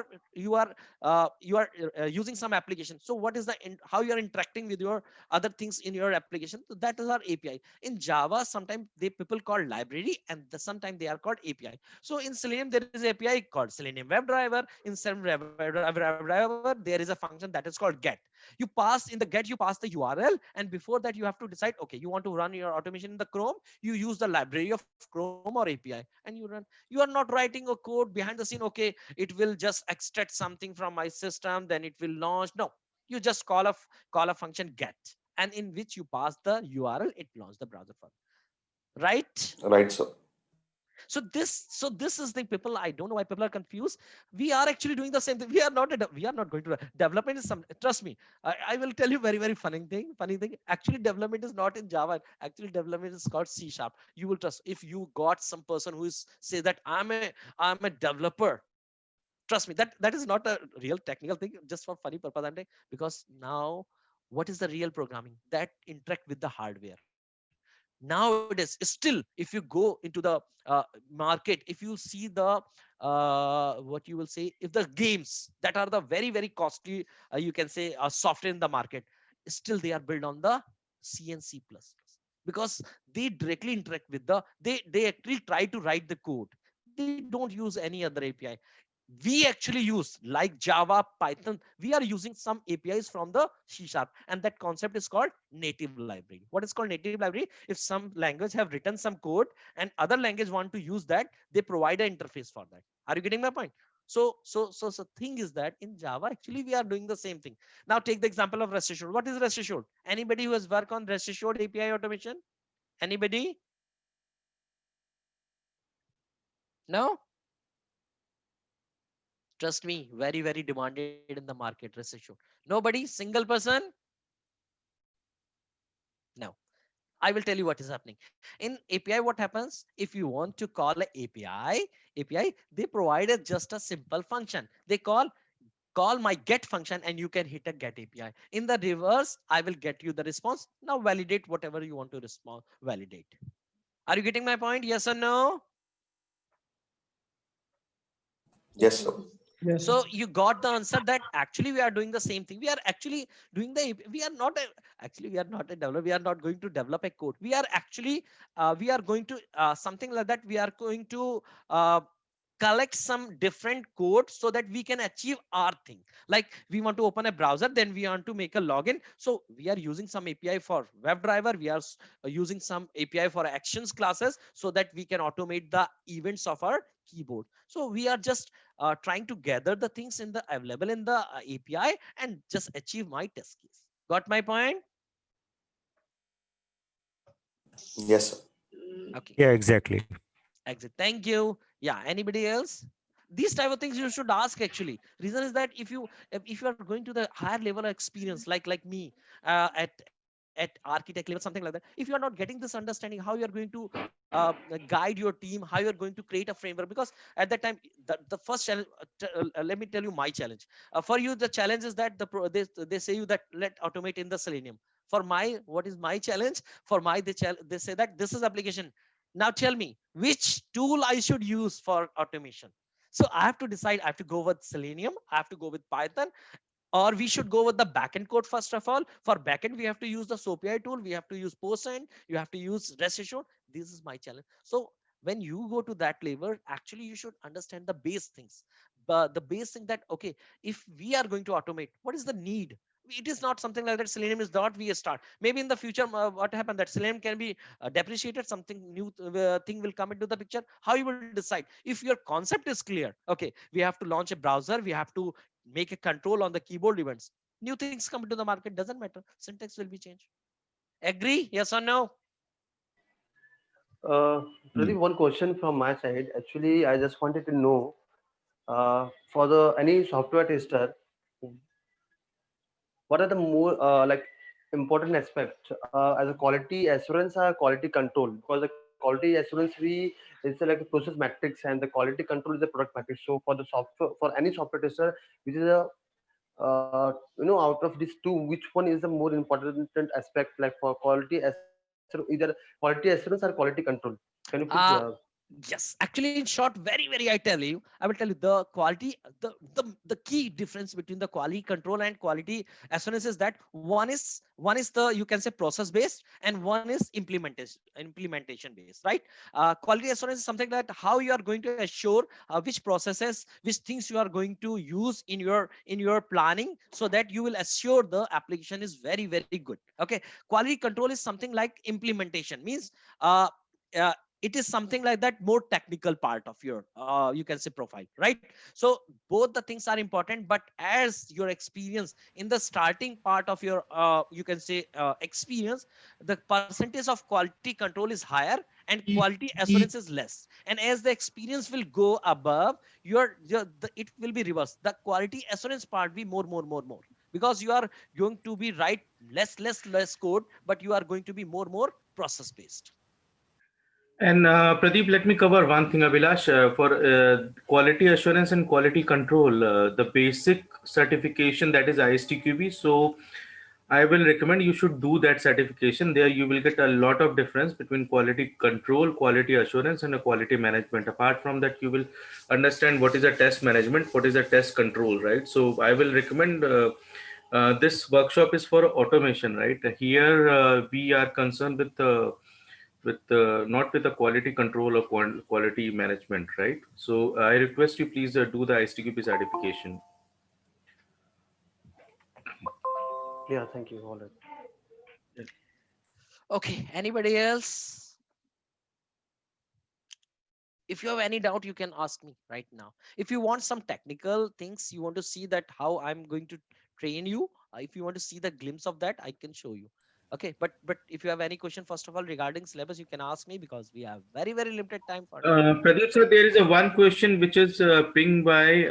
are using some application. So what is how you are interacting with your other things in your application? So that is our API. In Java, sometimes people call library, and sometimes they are called API. So in Selenium, there is API called Selenium WebDriver. In Selenium WebDriver, there is a function that is called get. In the get, you pass the URL, and before that, you have to decide, okay, you want to run your automation in the Chrome, you use the library of Chrome or API, and you run. You are not writing a code behind the scene, okay, it will just extract something from my system, then it will launch. No, you just call a function get, and in which you pass the URL, it launches the browser for you. Right? Right, sir. So this is the people, I don't know why people are confused. We are actually doing the same thing. We are not going to development is some, trust me. I will tell you very funny thing. Actually, development is not in Java. Actually, development is called C#. You will trust, if you got some person who is say that I'm a developer, trust me, that is not a real technical thing, just for funny purpose I'm saying. Because now, what is the real programming that interact with the hardware? Nowadays, still, if you go into the market, if you see the what you will say, if the games that are the very costly, you can say software in the market, still they are built on the C and C++, because they directly interact with they actually try to write the code. They don't use any other API. We actually use, like Java, Python, we are using some APIs from the C#, and that concept is called native library. What is called native library? If some language have written some code and other language want to use that, they provide an interface for that. Are you getting my point? So thing is that in Java, actually, we are doing the same thing. Now take the example of rest assured. What is rest assured? Anybody who has worked on rest assured API automation? Anybody? No? Trust me, very demanded in the market, rest assured. Nobody, single person? No. I will tell you what is happening. In API, what happens? If you want to call an API, they provided just a simple function. They call my get function, and you can hit a get API. In the reverse, I will get you the response. Now validate whatever you want to respond, validate. Are you getting my point? Yes or no? Yes, sir. Yes. So you got the answer that actually we are doing the same thing. We are actually doing we are not actually we are not a developer. We are not going to develop a code. We are actually we are going to something like that. We are going to collect some different code so that we can achieve our thing. Like we want to open a browser, then we want to make a login. So we are using some API for WebDriver. We are using some API for actions classes so that we can automate the events of our keyboard. So we are just trying to gather the things in the available in the API and just achieve my test case. Got my point? Yes, sir. Okay. Yeah, exactly. Exit. Thank you. Yeah. Anybody else? These type of things you should ask actually. Reason is that if you are going to the higher level of experience, like me, at architect level, something like that, if you are not getting this understanding how you are going to guide your team, how you are going to create a framework, because at that time the first challenge, let me tell you my challenge. For you, the challenge is that they say you that let automate in the Selenium. For my, what is my challenge? For my, they say that this is application. Now tell me which tool I should use for automation. So I have to decide. I have to go with Selenium. I have to go with Python, or we should go with the backend code first of all. For backend, we have to use the SOAP tool. We have to use Postgres. You have to use REST assured. This is my challenge. So when you go to that level, actually you should understand the base things. But the base thing that, okay, if we are going to automate, what is the need? It is not something like that. Selenium is not we start. Maybe in the future, what happened that Selenium can be depreciated. Something new thing will come into the picture. How you will decide? If your concept is clear, okay, we have to launch a browser. We have to make a control on the keyboard events. New things come into the market, doesn't matter. Syntax will be changed. Agree? Yes or no? Pradeep, one question from my side. Actually, I just wanted to know for the any software tester, what are the more like important aspects as a quality assurance or quality control? Because the quality assurance we it's like a process metrics and the quality control is a product metrics. So for the software, for any software tester, which is a out of these two, which one is the more important aspect, like for quality either quality assurance or quality control? Can you please Yes, actually, in short, very, I tell you, I will tell you the quality, the key difference between the quality control and quality assurance is that one is the, you can say, process based, and one is implementation based, right? Quality assurance is something that how you are going to assure which processes, which things you are going to use in your planning, so that you will assure the application is very good. Okay, quality control is something like implementation, means uh, uh, it is something like that more technical part of your you can say profile, right? So both the things are important, but as your experience in the starting part of your you can say experience, the percentage of quality control is higher and quality assurance is less, and as the experience will go above, it will be reversed. The quality assurance part be more, because you are going to be write less code, but you are going to be more process based. And Pradeep, let me cover one thing, Abhilash. For quality assurance and quality control, the basic certification, that is ISTQB. So I will recommend you should do that certification. There you will get a lot of difference between quality control, quality assurance, and a quality management. Apart from that, you will understand what is a test management, what is a test control, right? So I will recommend this workshop is for automation, right? Here we are concerned with not with the quality control or quality management, right? So I request you please do the ISTQB certification. yeah, thank you. All right. Okay, anybody else? If you have any doubt, you can ask me right now. If you want some technical things, you want to see that how I'm going to train you, if you want to see the glimpse of that, I can show you. Okay, but if you have any question, first of all, regarding syllabus, you can ask me, because we have very limited time for now. Pradeep sir, there is a one question which is pinged by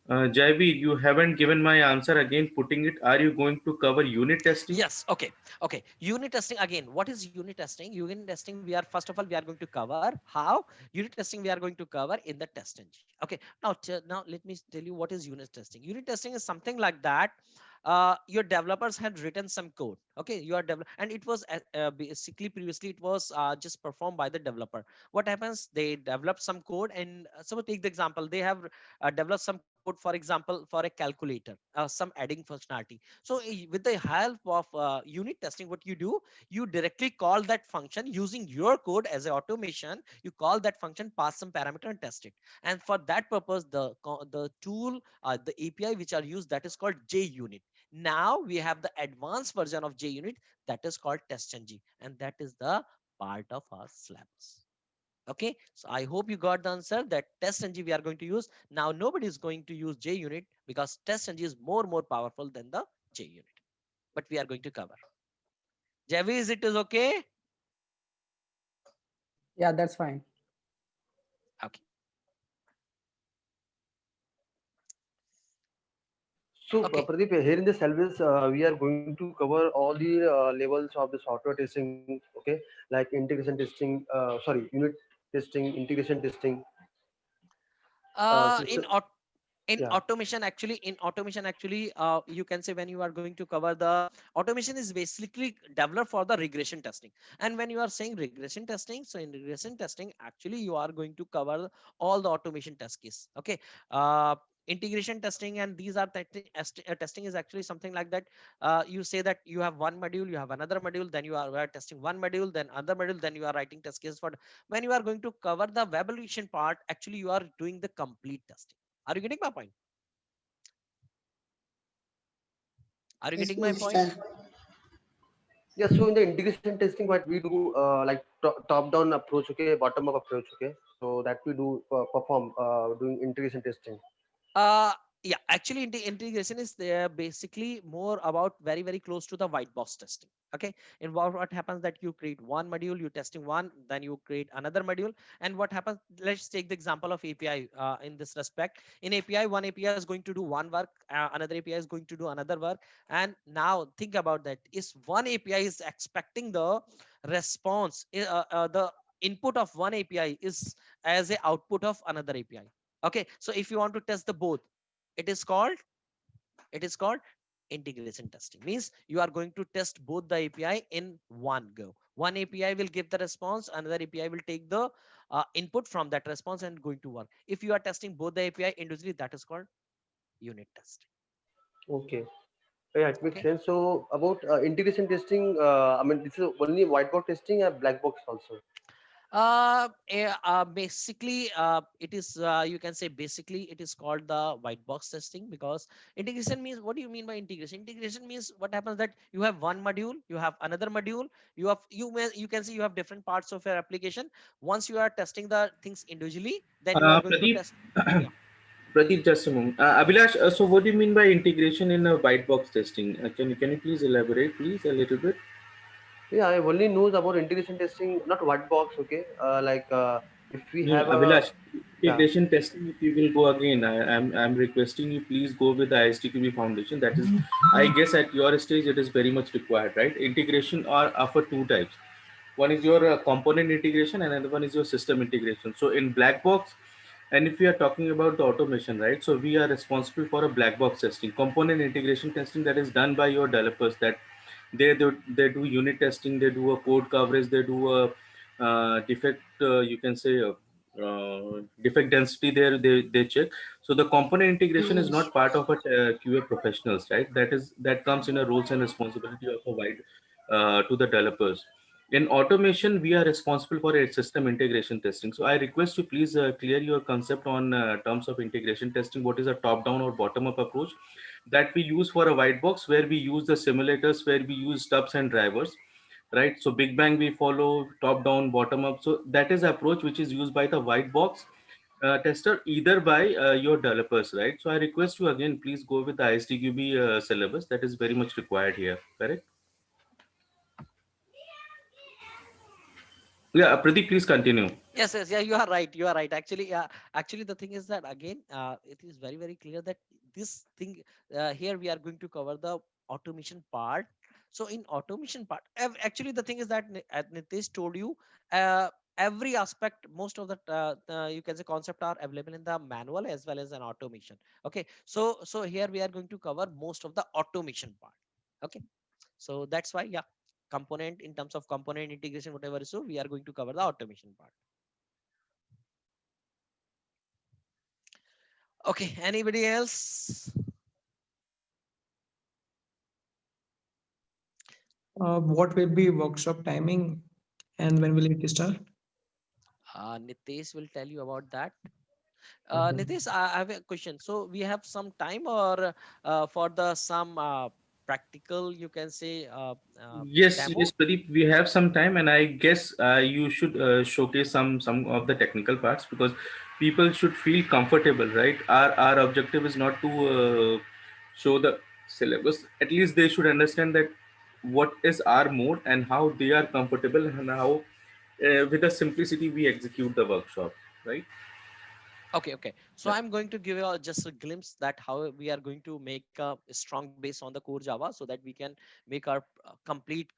Jaiveer. You haven't given my answer again. Putting it, are you going to cover unit testing? Yes. Okay, unit testing. Again, what is unit testing? Unit testing, we are, first of all, we are going to cover how unit testing we are going to cover in the test engine. Okay, now let me tell you what is unit testing. Unit testing is something like that. Your developers had written some code. Okay, you are and it was basically previously it was just performed by the developer. What happens, they develop some code, and so take the example, they have developed some code code, for example, for a calculator, some adding functionality. So with the help of unit testing, what you do, you directly call that function using your code as an automation. You call that function, pass some parameter and test it. And for that purpose, the tool, the API which are used, that is called JUnit. Now we have the advanced version of JUnit, that is called TestNG, and that is the part of our syllabus. Okay, so I hope you got the answer that TestNG we are going to use. Now nobody is going to use JUnit because TestNG is more powerful than the JUnit, but we are going to cover. Javis, it is okay? Yeah, that's fine. Okay. So, Okay. Pradeep, here in the syllabus, we are going to cover all the levels of the software testing, okay, like integration testing, unit testing, integration testing, Uh, system. in aut- in Yeah. automation actually, you can say when you are going to cover the automation is basically developed for the regression testing. And when you are saying regression testing, so in regression testing, actually you are going to cover all the automation test case. Okay. Integration testing and these are testing is actually something like that. You say that you have one module, you have another module, then you are testing one module, then other module, then you are writing test cases for. When you are going to cover the web application part, actually you are doing the complete testing. Are you getting my point? Are you Yes, getting my point? master. Yeah. So in the integration testing, what we do, like top-down approach, okay, bottom-up approach, okay. So that we do perform doing integration testing. Uh, yeah, actually integration is there basically more about very close to the white box testing. Okay, in what happens that you create one module, you testing one, then you create another module. And what happens, let's take the example of API. In this respect, in API, one API is going to do one work, another API is going to do another work. And now think about that, is one API is expecting the response, the input of one API is as a output of another API. Okay, so if you want to test the both, it is called integration testing. Means you are going to test both the API in one go. One API will give the response, another API will take the input from that response and going to work. If you are testing both the API individually, that is called unit testing. Okay. Yeah, it makes Okay. sense. So about integration testing, I mean, this is only white box testing or black box also. Basically, it is, you can say basically it is called the white box testing, because integration means, what do you mean by integration? Integration means what happens that you have one module, you have another module, you can see you have different parts of your application. Once you are testing the things individually, then you are going to Pradeep, test. Yeah. Pradeep, just a moment. Abhilash, so what do you mean by integration in a white box testing? Can you please elaborate, please, a little bit? Yeah, I only knows about integration testing, not white box. Okay, if we No, have a, Abhilash, yeah. integration testing, if you will go again, I'm requesting you, please go with the ISTQB Foundation. That is, I guess at your stage, it is very much required, right? Integration are of a two types. One is your component integration and another one is your system integration. So in black box, and if we are talking about the automation, right? So we are responsible for a black box testing, component integration testing that is done by your developers, that they do unit testing, they do a code coverage, they do a defect, you can say defect density there, they check. So the component integration is Yes. not part of a QA professionals, right? That comes in a roles and responsibility of a wide to the developers. In automation, we are responsible for a system integration testing. So I request you, please clear your concept on terms of integration testing. What is a top down or bottom up approach that we use for a white box, where we use the simulators, where we use stubs and drivers, right? So big bang we follow, top down, bottom up. So that is approach which is used by the white box tester, either by your developers, right? So I request you again, please go with the ISTQB syllabus. That is very much required here, correct? Yeah, Pradeep, please continue. Yes, yeah, you are right. You are right. Actually, actually, the thing is that again, it is very clear that this thing, here we are going to cover the automation part. So in automation part, actually, the thing is that Nitish told you, every aspect, most of the you can say concept are available in the manual as well as an automation. Okay, so here we are going to cover most of the automation part. Okay, so that's why, yeah, component, in terms of component integration, whatever is, so we are going to cover the automation part. Okay, anybody else? What will be workshop timing and when will it start? Nitesh will tell you about that. Mhm. Nitesh, I have a question. So we have some time or for the some practical, you can say, Yes, demo? yes, Pradeep, we have some time, and I guess you should showcase some of the technical parts, because people should feel comfortable, right? Our objective is not to show the syllabus. At least they should understand that what is our mode and how they are comfortable, and how with the simplicity we execute the workshop, right? Okay, okay. So Yeah. I'm going to give you just a glimpse that how we are going to make a strong base on the core Java so that we can make our complete,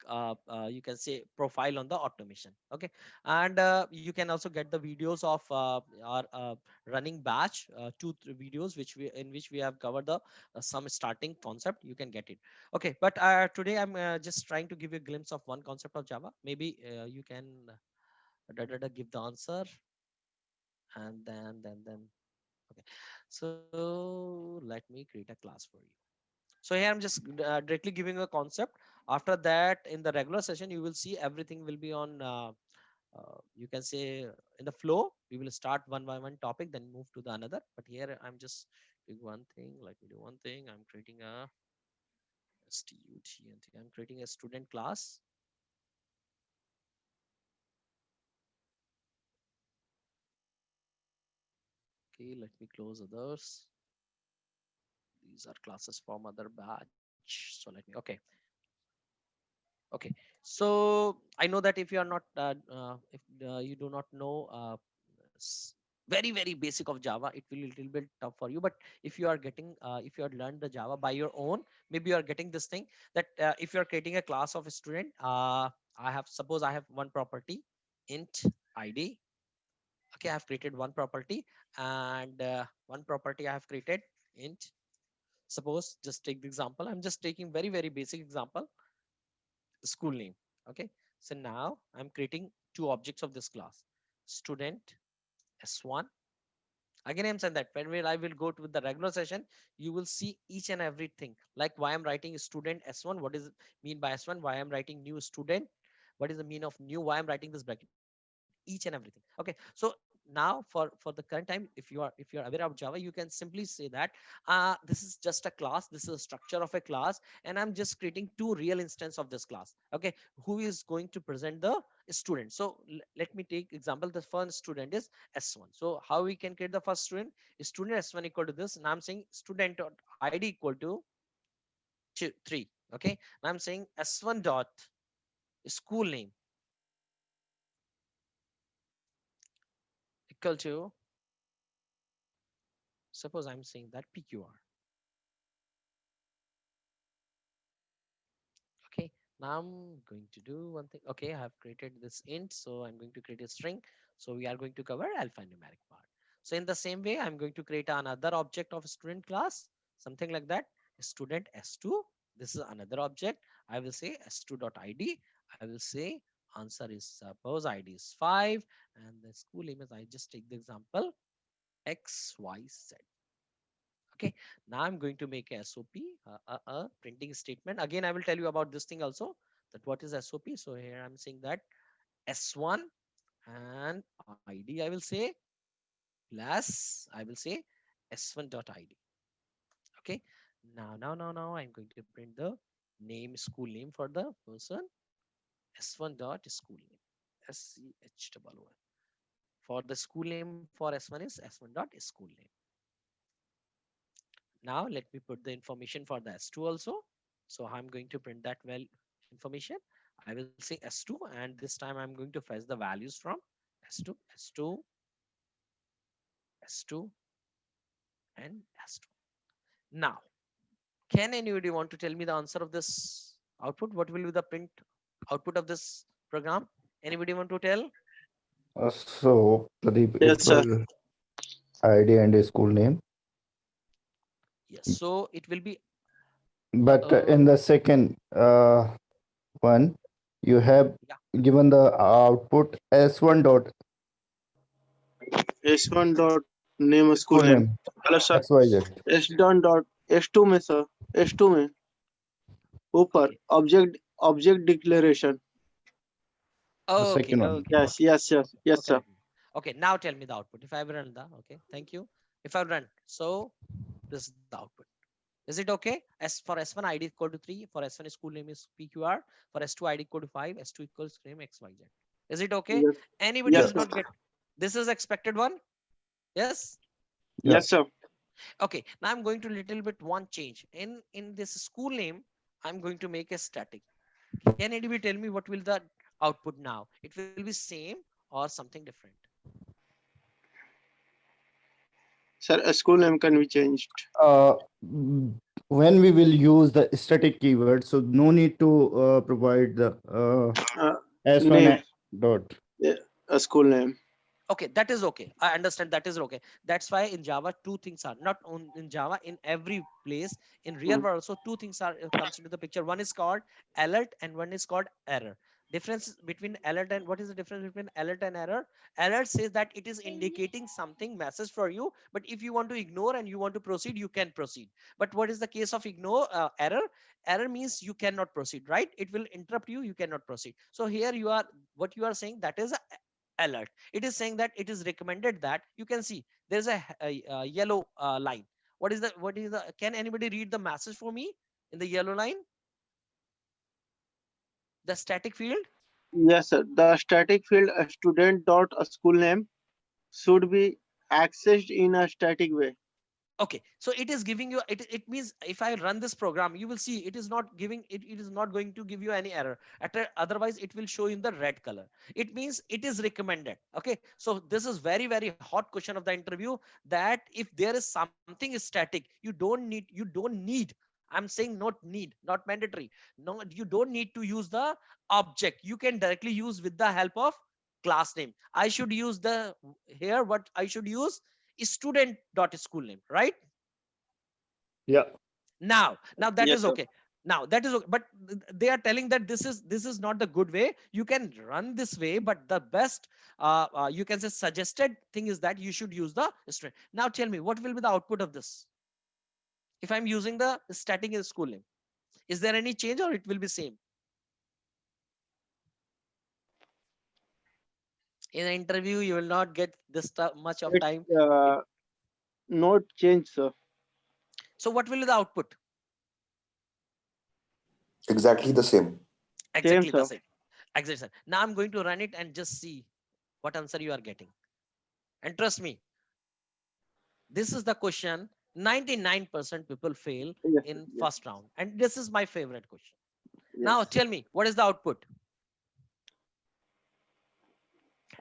you can say, profile on the automation. Okay, and you can also get the videos of our running batch, two videos in which we have covered the some starting concept. You can get it. Okay, but today I'm just trying to give you a glimpse of one concept of Java. Maybe you can give the answer, and then. Okay, so let me create a class for you. So here I'm just directly giving a concept. After that, in the regular session, you will see everything will be on, you can say, in the flow. We will start one by one topic, then move to the another. But here I'm just doing one thing. Let me do one thing. I'm creating a student. I'm creating a student class. Okay, let me close others. These are classes from other batch. So let me, okay. Okay, so I know that if you are not, if you do not know very basic of Java, it will a little bit tough for you. But if you are getting, if you are learned the Java by your own, maybe you are getting this thing that if you are creating a class of a student, suppose I have one property, int ID. Okay, I have created one property, and one property I have created int. Suppose just take the example. I'm just taking very basic example, school name. Okay, so now I'm creating two objects of this class, student s1. Again, I'm saying that when I will go to the regular session, you will see each and everything, like why I'm writing student s1, what is mean by s1, why I'm writing new student, what is the mean of new, why I'm writing this bracket, each and everything. Okay, so now for the current time, if you are aware of Java, you can simply say that this is just a class, this is a structure of a class, and I'm just creating two real instance of this class. Okay, who is going to present the student. So let me take example. The first student is s1. So how we can create the first student? Student s1 equal to this, and I'm saying student dot id equal to 3. Okay, and I'm saying s1 dot school name equal to, suppose I'm saying that pqr. Okay, now I'm going to do one thing. Okay, I have created this int, so I'm going to create a string. So we are going to cover alphanumeric part. So in the same way, I'm going to create another object of student class, something like that. Student s2. This is another object. I will say s2.id. I will say answer is, suppose id is 5, and the school name is, I just take the example xyz. Okay, now I'm going to make a SOP, printing statement. Again, I will tell you about this thing also, that what is SOP. So here I'm saying that S1 and ID, I will say, plus I will say S1.id. Okay, now I'm going to print the name, school name for the person, S1 dot school name, SCHOOL. For the school name for S1 is S1 dot school name. Now let me put the information for the S2 also. So I'm going to print that well information. I will say S2, and this time I'm going to fetch the values from S2, S2, S2, and S2. Now, can anybody want to tell me the answer of this output? What will be the print output of this program? Anybody want to tell? So Pradeep, Yes, it sir. will ID and a school name, Yes. So it will be but in the second one, you have yeah. given the output s1 dot S1 dot name school School name. name. Hello sir, XYZ. S dot S2 में sir, S2 में ऊपर Okay. Object declaration. The Okay. second one. Okay. Yes yes yes yes Okay. Sir. Okay. Now tell me the output. If I run the, okay, thank you. If I run, so this is the output. Is it okay? As for S1 ID equal to 3, for S1 school name is PQR, for S2 ID equal to 5, S2 equals name XYZ. Is it okay? Yes Anybody yes will sir, not get this is expected one? Yes. Yeah. Yes sir. Okay. Now I'm going to little bit one change in this school name. I'm going to make a static. Can anybody tell me what will the output now? It will be same or something different? Sir school name can be changed. Mm, when we will use the static keyword, so no need to provide the S1 name dot. School name. Okay, that is okay. I understand that is okay. That's why in Java, two things are not on in Java, in every place, in real world also two things are comes into the picture. One is called alert and one is called error. Difference between alert and what is the difference between alert and error? Alert says that it is indicating something message for you, but if you want to ignore and you want to proceed, you can proceed. But what is the case of ignore error? Error means you cannot proceed, right? It will interrupt you, you cannot proceed. So here you are, what you are saying, that is a alert. It is saying that it is recommended that you can see there's a yellow line. What is the can anybody read the message for me in the yellow line, the static field? Yes sir, the static field student dot school name should be accessed in a static way. Okay, so it is giving you it means if I run this program, you will see it is not giving it is not going to give you any error. Otherwise it will show in the red color. It means it is recommended. Okay, so this is very hot question of the interview, that if there is something static, you don't need, I'm saying not need, not mandatory, no, you don't need to use the object. You can directly use with the help of class name. I should use the here what I should use is student dot school name, right? Yeah. Now that Yes is sir. okay. Now that is okay, but they are telling that this is not the good way. You can run this way, but the best you can say suggested thing is that you should use the student. Now tell me what will be the output of this if I'm using the static in school name. Is there any change or it will be same? In an interview you will not get this much of It's time. not changed sir. So what will be the output? Exactly the same. Same Exactly sir. the same. Exactly sir. Now I'm going to run it and just see what answer you are getting. And trust me, this is the question 99% people fail Yes in yes first round. And this is my favorite question. Now yes. tell me, what is the output?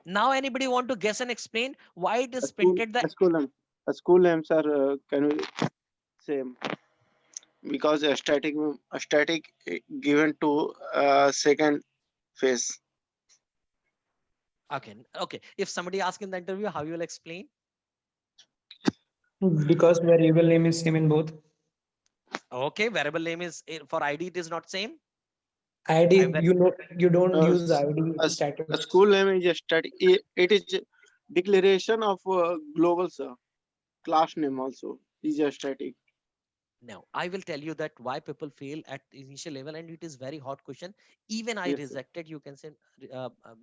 Now anybody want to guess and explain why it is School printed the school name, school names are can be same because a static given to second phase. okay. If somebody asks in the interview, how you will explain? Because variable name is same in both. Okay, variable name is for ID, it is not same. ID, I you don't Uh, use s- ID a, s- static. a school name is a static. It is declaration of global class name also is a static. Now, I will tell you that why people fail at initial level, and it is very hot question. Even I Yes sir. rejected, you can say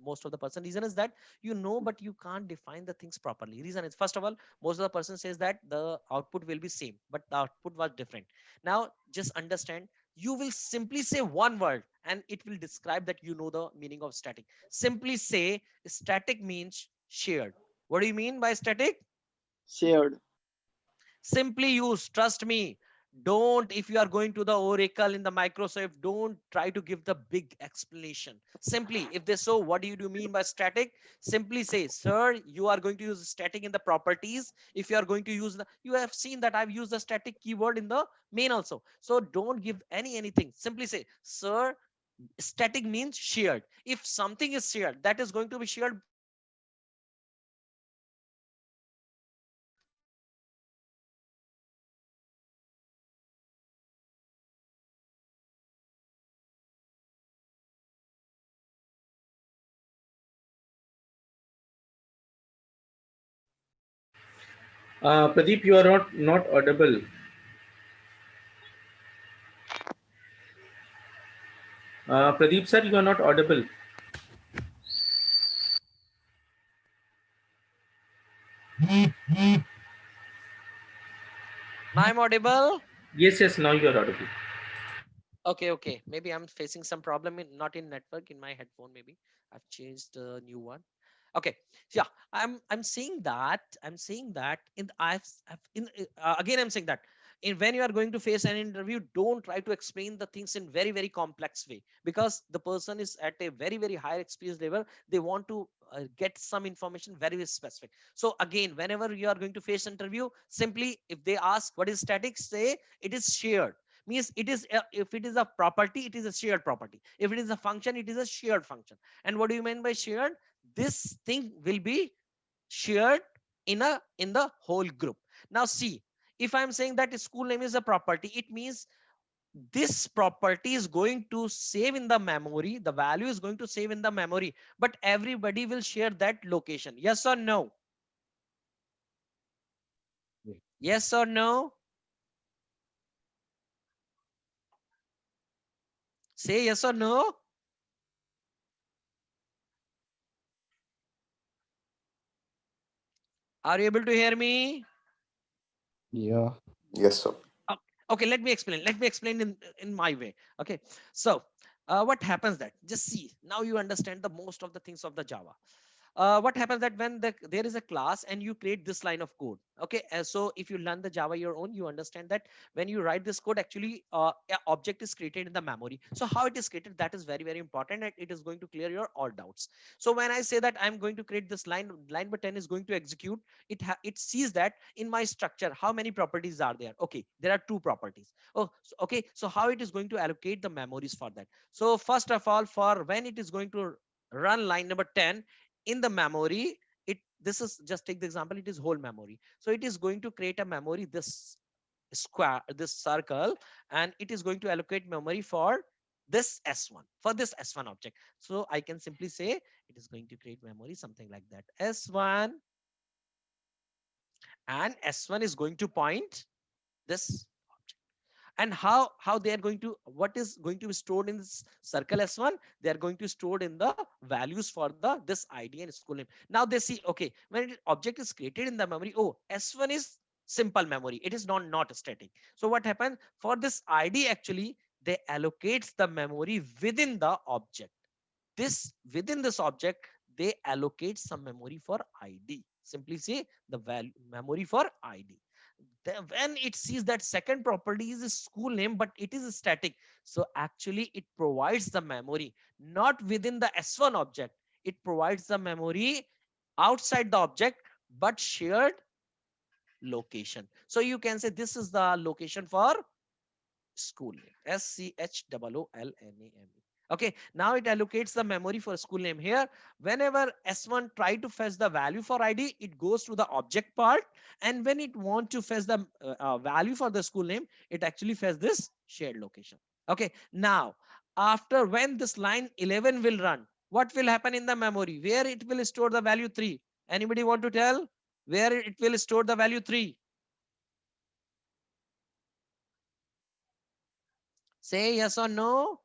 most of the person. Reason is that you know, but you can't define the things properly. Reason is first of all, most of the person says that the output will be same, but the output was different. Now, just understand. You will simply say one word, and it will describe that you know the meaning of static. Simply say static means shared. What do you mean by static? Shared. Simply use, trust me. Don't, if you are going to the Oracle in the Microsoft, don't try to give the big explanation. Simply, if they so, what do you mean by static? Simply say, sir, you are going to use static in the properties. If you are going to use the, you have seen that I've used the static keyword in the main also. So don't give anything. Simply say, sir, static means shared. If something is shared, that is going to be shared. Pradeep, you are not audible. Pradeep sir, you are not audible. Now I'm audible. Yes, now you are audible. Okay. Maybe I'm facing some problem in not in network in my headphone. Maybe I've changed a new one. Okay, yeah, I'm saying that in I've in again I'm saying that in when you are going to face an interview, don't try to explain the things in very complex way, because the person is at a very high experience level. They want to get some information very specific. So again, whenever you are going to face interview, simply if they ask what is static, say it is shared. Means it is if it is a property, it is a shared property. If it is a function, it is a shared function. And what do you mean by shared? This thing will be shared in the whole group. Now see, if I'm saying that school name is a property, it means this property is going to save in the memory, the value is going to save in the memory, but everybody will share that location. Yes or no? Yes or no? Say yes or no. Are you able to hear me? Yeah. Yes, sir. Okay, let me explain in my way. Okay, so what happens that, just see, now you understand the most of the things of the Java. What happens that when there is a class and you create this line of code. Okay, so if you learn the Java your own, you understand that when you write this code, actually a object is created in the memory. So how it is created, that is very important, and it is going to clear your all doubts. So when I say that I'm going to create this line but 10 is going to execute, it sees that in my structure how many properties are there. Okay, there are 2 properties. Okay, so how it is going to allocate the memories for that? So first of all, for when it is going to run line number 10 in the memory, this is, just take the example, it is whole memory. So it is going to create a memory, this square, this circle, and it is going to allocate memory for this s1, for this s1 object. So I can simply say it is going to create memory something like that, s1, and s1 is going to point this object. And how they are going to, what is going to be stored in this circle s1, they are going to stored in the values for the this id and school name. Now they see, okay, when object is created in the memory, oh, s1 is simple memory, it is not static. So what happens for this id, actually they allocates the memory within the object. This within this object, they allocate some memory for id. Simply say the value memory for id. Then when it sees that second property is a school name but it is static, so actually it provides the memory not within the s1 object, it provides the memory outside the object but shared location. So you can say this is the location for school name, schoolname. Okay, now it allocates the memory for school name here. Whenever s1 try to fetch the value for id, it goes to the object part, and when it want to fetch the value for the school name, it actually fetch this shared location. Okay, now after when this line 11 will run, what will happen in the memory, where it will store the value 3? Anybody want to tell where it will store the value 3? Say yes or no.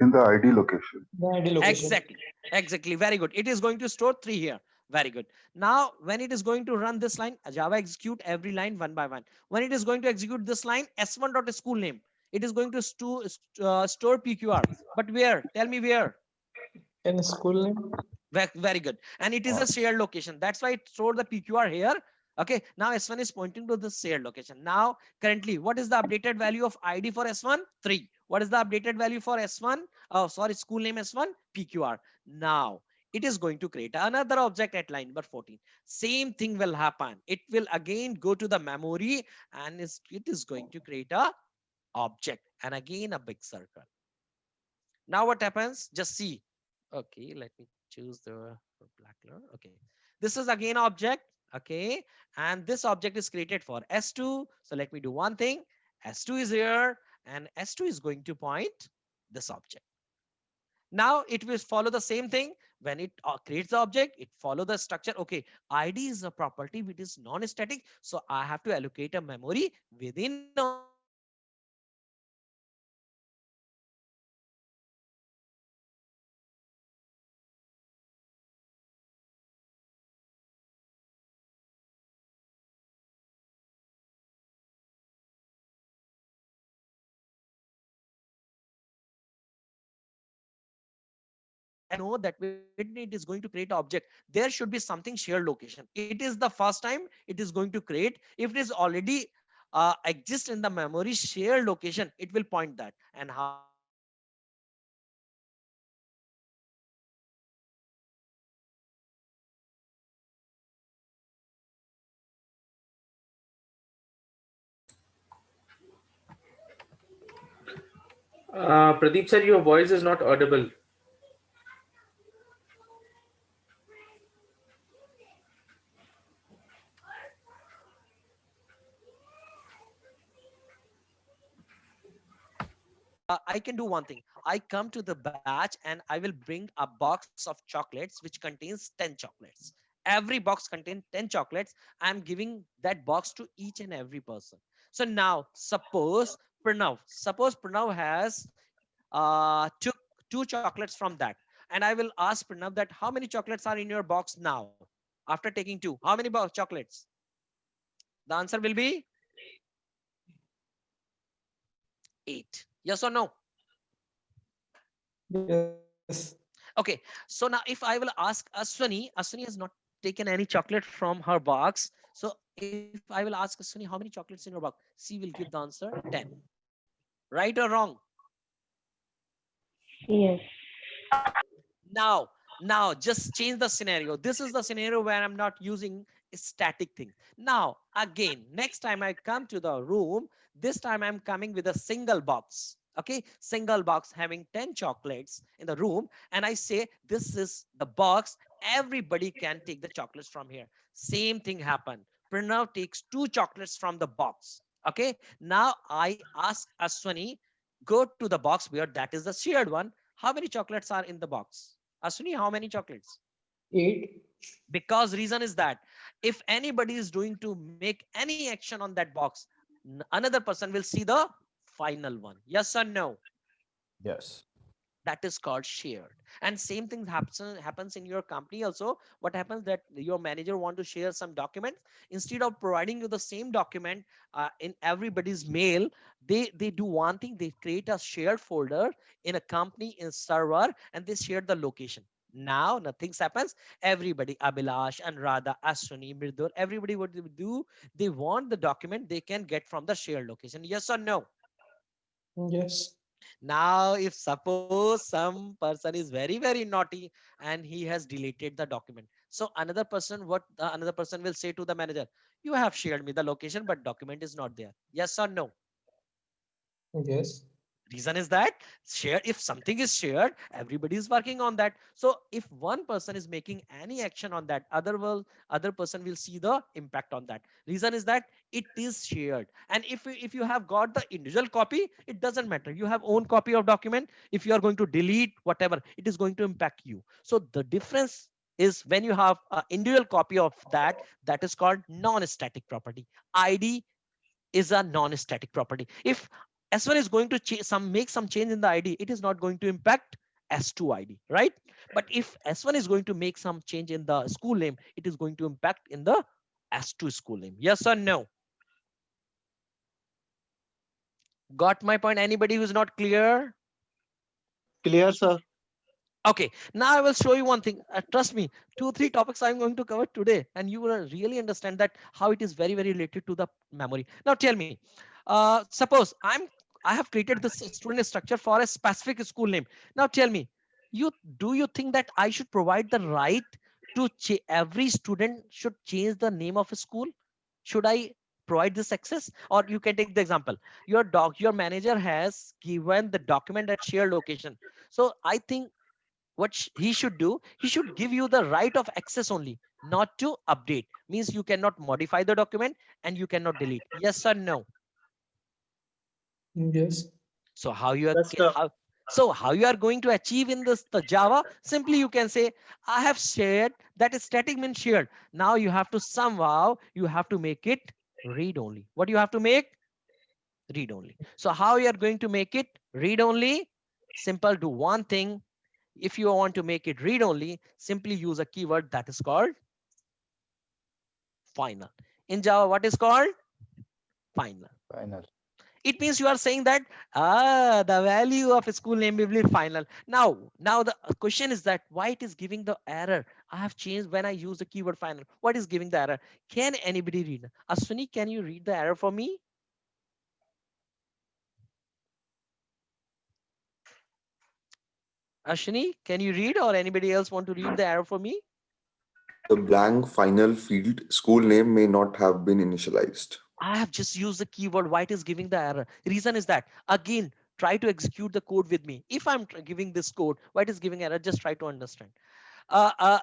In the ID location. The ID location. Exactly, very good. It is going to store 3 here. Very good. Now when it is going to run this line, Java execute every line one by one. When it is going to execute this line, s1 dot school name, it is going to store pqr, but where, tell me where? In school name. Very good. And it is a shared location, that's why it stored the pqr here. Okay, now s1 is pointing to the shared location. Now currently, what is the updated value of id for s1? 3. What is the updated value for s1? Oh, sorry, school name s1, pqr. Now it is going to create another object at line number 14. Same thing will happen, it will again go to the memory, and it is going to create a object, and again a big circle. Now what happens, just see. Okay, let me choose the black color. Okay, this is again object. Okay, and this object is created for s2. So let me do one thing, s2 is here, and s2 is going to point this object. Now it will follow the same thing, when it creates the object, it follow the structure. Okay, ID is a property which is non-static, so I have to allocate a memory within a know that when it is going to create an object, there should be something shared location. It is the first time it is going to create. If it is already exist in the memory shared location, it will point that. And how it will point that, it will point that ID is a property which is non-static. So now if I will ask Aswani, how many chocolates are in your box? Pradeep sir, your voice is not audible. I can do one thing. I come to the batch and I will bring a box of chocolates which contains 10 chocolates. Every box contains 10 chocolates. I'm giving that box to each and every person. So now suppose Pranav has took 2 chocolates from that, and I will ask Pranav that how many chocolates are in your box now after taking 2. How many box chocolates? The answer will be 8. Yes or no? Yes. Okay, so now if I will ask Aswani has not taken any chocolate from her box. So if I will ask Aswani how many chocolates in your box, she will give the answer 10. Right or wrong? Yes. Now, now just change the scenario. This is the scenario where I'm not using a static thing. Now, again, next time I come to the room, this time I'm coming with a single box. Okay, single box having 10 chocolates in the room. And I say, this is the box. Everybody can take the chocolates from here. Same thing happened. Pranav takes 2 chocolates from the box. Okay, now I ask Aswani, go to the box where that is the shared one. How many chocolates are in the box? Aswani, how many chocolates? 8. Because reason is that if anybody is going to make any action on that box, another person will see the final one. Yes or no? Yes. That is called shared. And same thing happens in your company also. What happens that your manager want to share some documents, instead of providing you the same document in everybody's mail, they do one thing. They create a shared folder in a company in server, and they share the location. Now nothing happens. Everybody, Abhilash and Radha, Aswani, Mridur, everybody, what they do, they want the document they can get from the shared location. Yes or no? Yes. Now, if suppose some person is very naughty and he has deleted the document, so another person, what another person will say to the manager, you have shared me the location, but document is not there. Yes or no? Yes. Reason is that share, if something is shared, everybody is working on that. So if one person is making any action on that, other person will see the impact on that. Reason is that it is shared. And if you have got the individual copy, it doesn't matter. You have own copy of document. If you are going to delete whatever, it is going to impact you. So the difference is when you have an individual copy of that, that is called non-static property. ID is a non-static property. If S1 is going to make some change in the ID, it is not going to impact S2 ID, right? But if S1 is going to make some change in the school name, it is going to impact in the S2 school name. Yes or no? Got my point? Anybody who's not clear? Clear, sir. Okay, now I will show you one thing. Trust me, 2-3 topics I'm going to cover today, and you will really understand that how it is very related to the memory. Now tell me, suppose I have created this student structure for a specific school name. Now tell me, do you think that I should provide the right to every student should change the name of a school? Should I provide this access? Or you can take the example, your manager has given the document at shared location. So I think what he should do, he should give you the right of access only, not to update. Means you cannot modify the document and you cannot delete. Yes or no? Yes. So how you are Yes, sir. So how you are going to achieve in this the Java? Simply you can say, I have shared, that is static means shared. Now you have to somehow, you have to make it read only. What do you have to make? Read only. So how you are going to make it read only? Simple, do one thing. If you want to make it read only, simply use a keyword that is called final. In Java, what is called final? Final. It means you are saying that the value of a school name will be final. Now the question is that why it is giving the error? I have changed when I use the keyword final. What is giving the error? Can anybody read? Aswini, can you read the error for me? Ashwini, can you read, or anybody else want to read the error for me? The blank final field school name may not have been initialized. I have just used the keyword. Why it is giving the error? Reason is that, again, try to execute the code with me. If I'm giving this code, why it is giving error? Just try to understand.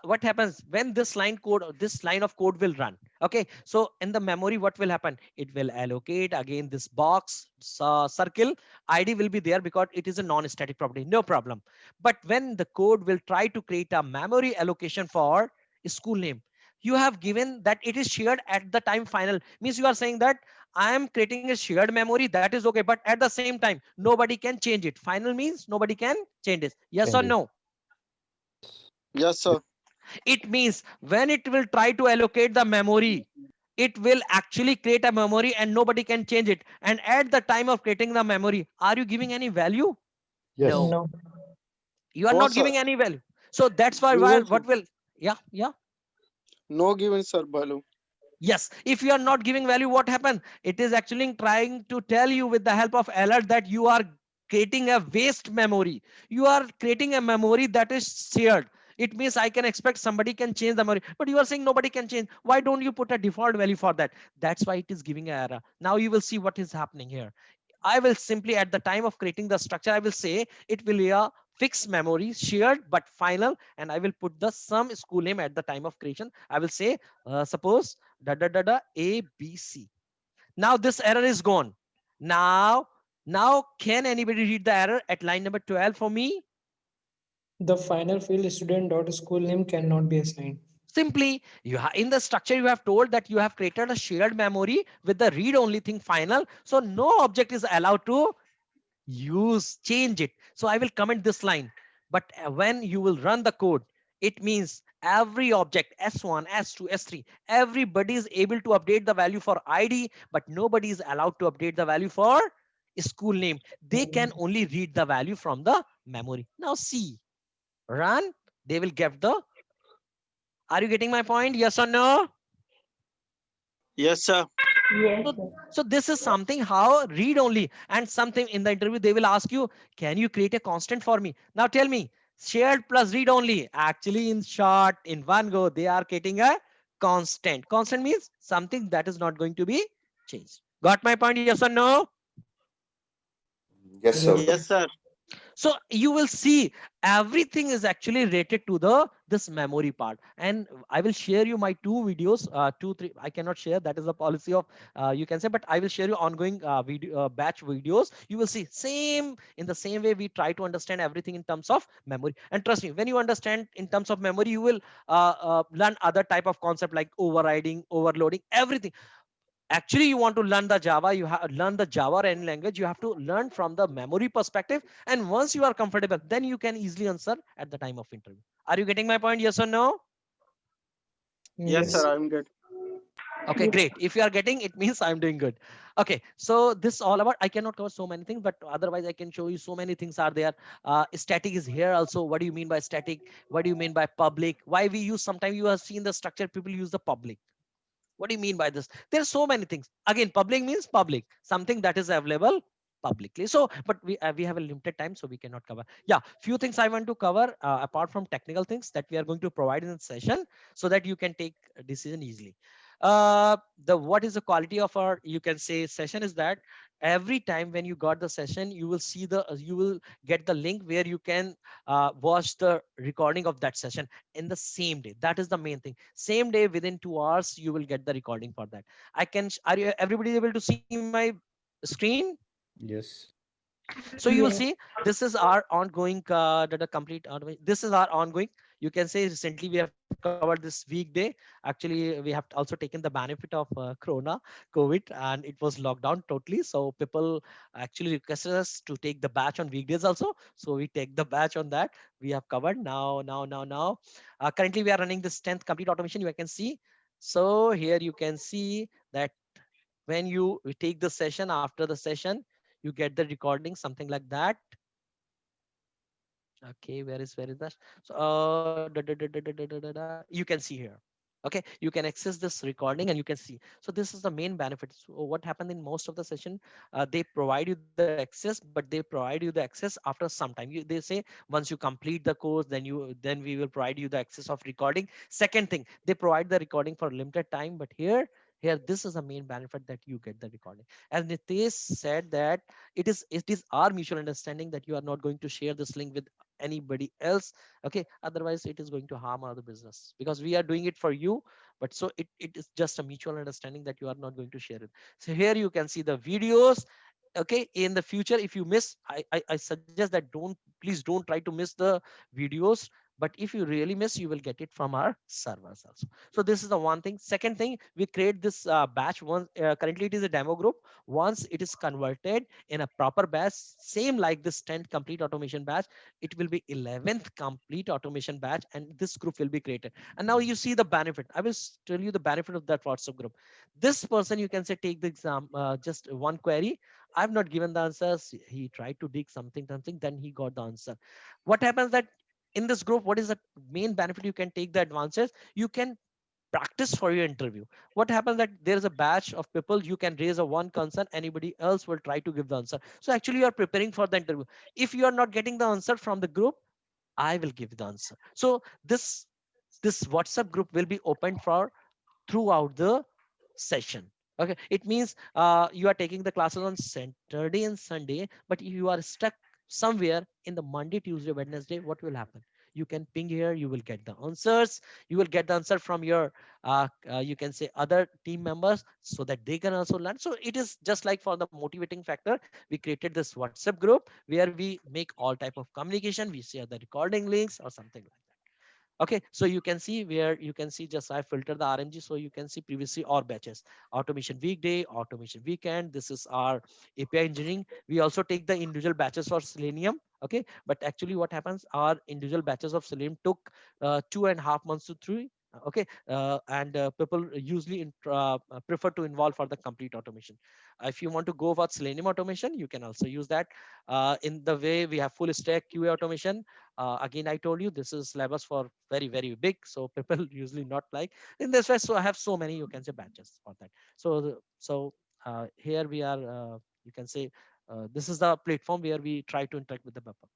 What happens when this line code, or this line of code will run? Okay, so in the memory, what will happen? It will allocate again this box circle. ID will be there because it is a non-static property, no problem. But when the code will try to create a memory allocation for a school name, you have given that it is shared at the time final. Means you are saying that I am creating a shared memory, that is okay, but at the same time nobody can change it. Final means nobody can change it. Yes or Change it. no? Yes, sir. It means when it will try to allocate the memory, it will actually create a memory and nobody can change it. And at the time of creating the memory, are you giving any value? Yes. No, No. you are No, not sir. giving any value. So that's why Given, what will, yeah. no given, sir, value. Yes, if you are not giving value, what happens? It is actually trying to tell you with the help of alert that you are creating a waste memory. You are creating a memory that is shared. It means I can expect somebody can change the memory, but you are saying nobody can change. Why don't you put a default value for that? That's why it is giving an error. Now you will see what is happening here. I will simply at the time of creating the structure, I will say it will be a fixed memory shared but final, and I will put the some school name at the time of creation. I will say suppose A B C. Now this error is gone. Now can anybody read the error at line number 12 for me? The final field student dot school name cannot be assigned. Simply in the structure you have told that you have created a shared memory with the read only thing final, so no object is allowed to change it. So I will comment this line, but when you will run the code, it means every object S1, S2, S3, everybody is able to update the value for ID, but nobody is allowed to update the value for school name. They can only read the value from the memory. Now see, run, they will get the, are you getting my point? Yes or no? Yes, sir. So this is something how read only, and something in the interview they will ask you, can you create a constant for me? Now tell me, shared plus read only. Actually, in short, in one go, they are creating a constant. Constant means something that is not going to be changed. Got my point? Yes or no? Yes, Yes. sir. Yes, sir. So you will see everything is actually related to the this memory part, and I will share you my two videos, 2 3 I cannot share, that is the policy of you can say, but I will share you ongoing video batch videos. You will see same, in the same way we try to understand everything in terms of memory. And trust me, when you understand in terms of memory, you will learn other type of concept like overriding, overloading, everything. Actually you want to learn the Java, you have learn the Java and language, you have to learn from the memory perspective, and once you are comfortable, then you can easily answer at the time of interview. Are you getting my point? Yes or no? Yes, Yes. sir. I'm good. Okay, great. If you are getting, it means I'm doing good. Okay, so this all about, I cannot cover so many things, but otherwise I can show you so many things are there. Static is here also. What do you mean by static? What do you mean by public? Why we use, sometimes you have seen the structure, people use the public. What do you mean by this? There are so many things. Again, public means public, something that is available publicly. So, but we have a limited time, so we cannot cover. Yeah, few things I want to cover apart from technical things that we are going to provide in the session, so that you can take a decision easily. The what is the quality of our, you can say, session is that every time when you got the session, you will see the you will get the link where you can watch the recording of that session in the same day. That is the main thing. Same day, within 2 hours you will get the recording for that. I can, are you everybody able to see my screen? Yes. So you will Yeah. see this is our ongoing the complete this is our ongoing. You can say recently we have covered this weekday. Actually, we have also taken the benefit of Corona, COVID, and it was locked down totally. So people actually requested us to take the batch on weekdays also. So we take the batch on that. We have covered now. Currently, we are running this 10th complete automation. You can see. So here you can see that when you take the session, after the session, you get the recording, something like that. Okay, where is that? So you can see here. Okay, you can access this recording and you can see. So this is the main benefit. So what happened in most of the session, they provide you the access, but they provide you the access after some time. They say once you complete the course, then we will provide you the access of recording. Second thing, they provide the recording for limited time, but here this is the main benefit, that you get the recording. As Nitesh said, that it is our mutual understanding that you are not going to share this link with anybody else. Okay, otherwise it is going to harm our business, because we are doing it for you. But so it is just a mutual understanding that you are not going to share it. So here you can see the videos. Okay, in the future, if you miss, I suggest that please don't try to miss the videos. But if you really miss, you will get it from our servers also. So this is the one thing. Second thing, we create this batch. One currently it is a demo group. Once it is converted in a proper batch, same like this 10th complete automation batch, it will be 11th complete automation batch, and this group will be created. And now you see the benefit. I will tell you the benefit of that WhatsApp group. This person, you can say, take the exam, just one query. I've not given the answers. He tried to dig something, then he got the answer. What happens that in this group, what is the main benefit? You can take the advances. You can practice for your interview. What happens that there is a batch of people, you can raise a one concern, anybody else will try to give the answer. So actually you are preparing for the interview. If you are not getting the answer from the group, I will give the answer. So this WhatsApp group will be open for throughout the session. Okay, it means you are taking the classes on Saturday and Sunday, but if you are stuck somewhere in the Monday, Tuesday, Wednesday, what will happen? You can ping here, you will get the answers. You will get the answer from your you can say other team members, so that they can also learn. So it is just like for the motivating factor, we created this WhatsApp group where we make all type of communication. We share the recording links or something like that. Okay, so you can see where you can see, just I filter the RMG, so you can see previously our batches: automation weekday, automation weekend. This is our API engineering. We also take the individual batches for Selenium. Okay, but actually what happens, our individual batches of Selenium took 2.5 months to 3. Okay, and people usually prefer to involve for the complete automation. If you want to go for Selenium automation, you can also use that. In the way we have full stack QA automation, again, I told you this is syllabus for very big, so people usually not like in this way. So I have so many, you can say, batches for that. So here we are, you can say, this is the platform where we try to interact with the people.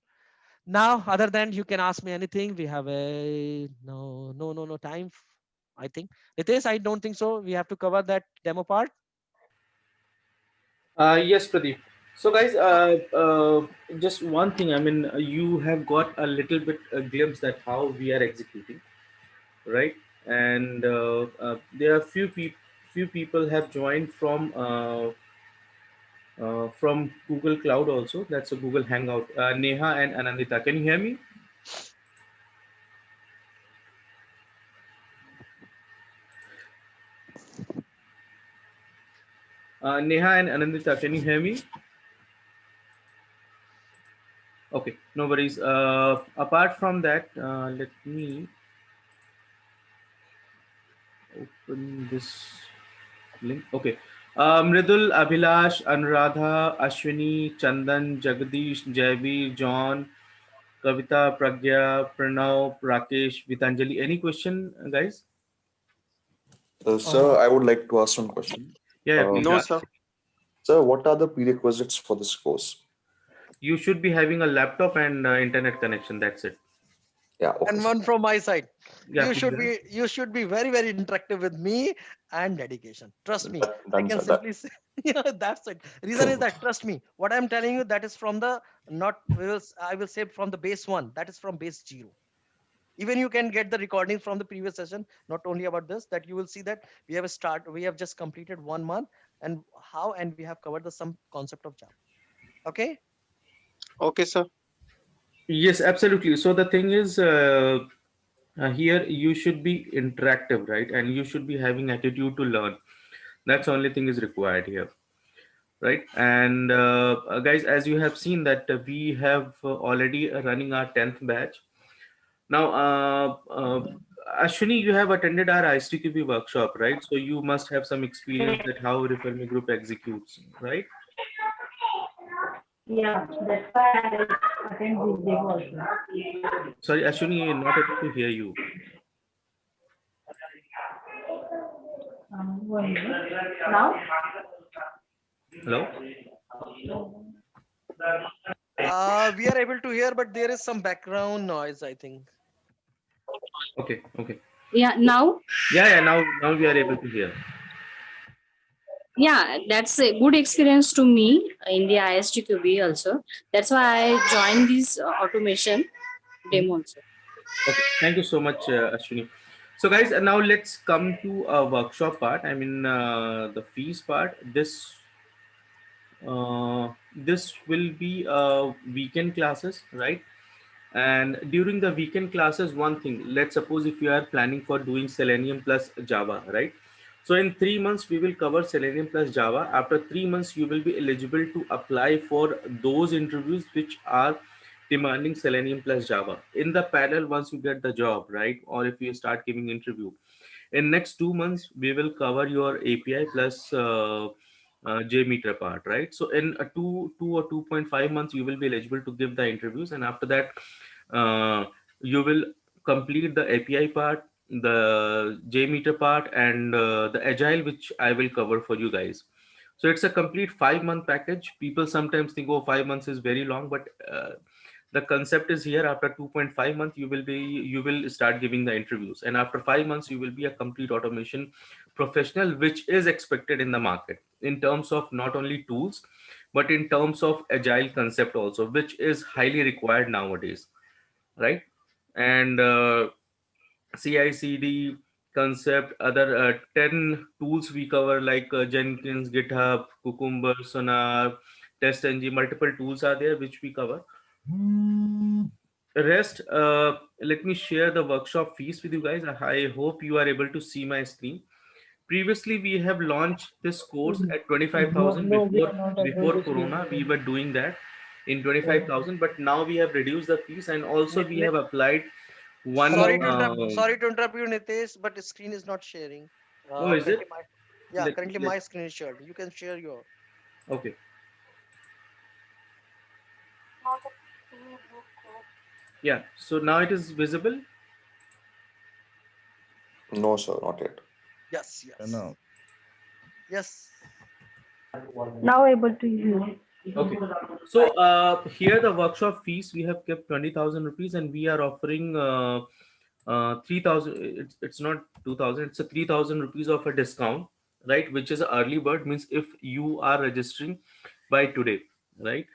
Now, other than, you can ask me anything. We have a no time, I think. Nitesh, I don't think so. We have to cover that demo part. Yes, Pradeep. So, guys, just one thing. I mean, you have got a little bit a glimpse that how we are executing, right? And there are few people have joined from Google Cloud also. That's a Google Hangout. Neha and Anandita, can you hear me? Neha and Anandita, can you hear me? Okay, no worries. Apart from that, let me open this link. Okay. Mridul, Abhilash, Anuradha, Ashwini, Chandan, Jagdish, Jaiveer, John, Kavita, Pragya, Pranav, Rakesh, Vitanjali. Any question, guys? Sir, I would like to ask one question. Yeah, please No, Um, ask. sir. Sir, what are the prerequisites for this course? You should be having a laptop and internet connection. That's it. Yeah, okay, And sir. one from my side. Yeah, please. You should be very interactive with me, and dedication. Trust me. I Done, can sir. That, simply say, yeah, that's it. Reason is that, trust me, what I'm telling you, that is from the, not I will say from the base one, that is from base zero. Even you can get the recording from the previous session, not only about this, that you will see that we have just completed 1 month, and how, and we have covered the some concept of Java. Okay. Okay, sir. Yes, absolutely. So the thing is, here you should be interactive, right? And you should be having attitude to learn. That's the only thing is required here, right? And guys, as you have seen that we have already running our 10th batch. Now, Ashwini, you have attended our ISTQB workshop, right? So you must have some experience that how Refer Me Group executes, right? Yeah, that's why I attend this day also. Sorry, Ashwini, not able to hear you. 1 minute. Now? Hello? We are able to hear, but there is some background noise, I think. Okay, okay. Yeah, now? Yeah, now we are able to hear. Yeah, that's a good experience to me in the ISTQB also. That's why I joined this automation demo also. Okay, thank you so much, Ashwini. So, guys, now let's come to a workshop part. I mean, the fees part. This will be weekend classes, right? And during the weekend classes, one thing, let's suppose if you are planning for doing Selenium plus Java, right? So in 3 months, we will cover Selenium plus Java. After 3 months, you will be eligible to apply for those interviews which are demanding Selenium plus Java. In the parallel, once you get the job, right? Or if you start giving interview, in next 2 months, we will cover your API plus JMeter part, right? So in a two or 2.5 months, you will be eligible to give the interviews, and after that, you will complete the API part, the JMeter part, and the Agile, which I will cover for you guys. So it's a complete 5 month package. People sometimes think, oh, 5 months is very long, but the concept is here. After 2.5 months, you will start giving the interviews, and after 5 months, you will be a complete automation professional, which is expected in the market in terms of not only tools, but in terms of agile concept also, which is highly required nowadays, right? And CI/CD concept, other 10 tools we cover like Jenkins, GitHub, Cucumber, Sonar, TestNG, multiple tools are there which we cover. Rest, let me share the workshop fees with you guys. I hope you are able to see my screen. Previously, we have launched this course at 25,000 No, we are not able before to see Corona. We anything. were doing that in 25,000, but now we have reduced the fees, and also we have applied one. Sorry to interrupt. Sorry to interrupt you, Nitesh, but the screen is not sharing. Oh, is it? Currently yeah, Let, currently let, my screen is shared. You can share your. okay. Yeah. So now it is visible. No, sir, not yet. Yes, yes. No. Yes. Now able to use. Okay. So here the workshop fees we have kept 20,000 rupees, and we are offering 3,000. It's not 2,000. It's a 3,000 rupees of a discount, right? Which is a early bird, means if you are registering by today, right?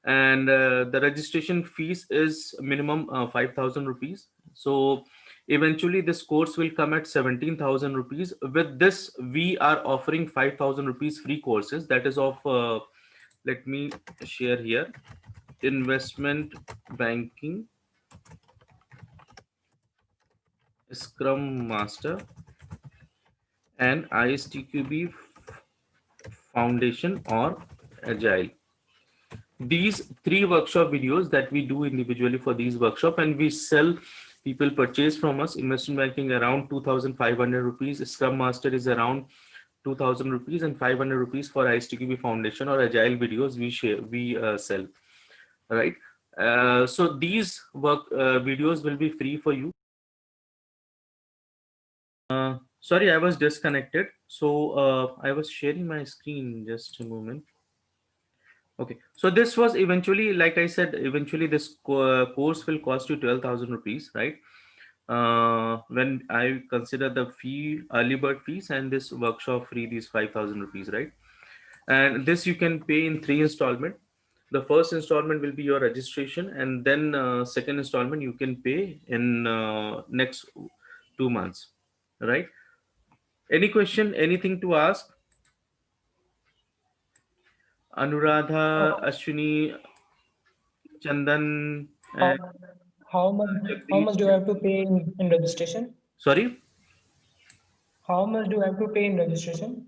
And the registration fees is minimum 5,000 rupees. So eventually this course will come at 17,000 rupees. With this, we are offering 5,000 rupees free courses. That is of let me share here: investment banking, Scrum Master, and ISTQB Foundation or Agile. These 3 workshop videos that we do individually for these workshop, and we sell, people purchase from us. Investment banking around 2,500 rupees, Scrum Master is around 2,000 rupees, and 500 rupees for ISTQB Foundation or Agile videos we sell, right? So these videos will be free for you. Sorry, I was disconnected. So I was sharing my screen. Just a moment. Okay, so this was eventually, like I said, eventually this course will cost you 12,000 rupees, right? When I consider the fee, early bird fees, and this workshop free, these 5,000 rupees, right? And this you can pay in 3 installment. The first installment will be your registration, and then second installment you can pay in next 2 months, right? Any question, anything to ask? Anuradha, Ashwini, Chandan, How, and how much do I have to pay in registration? sorry. How much do I have to pay in registration?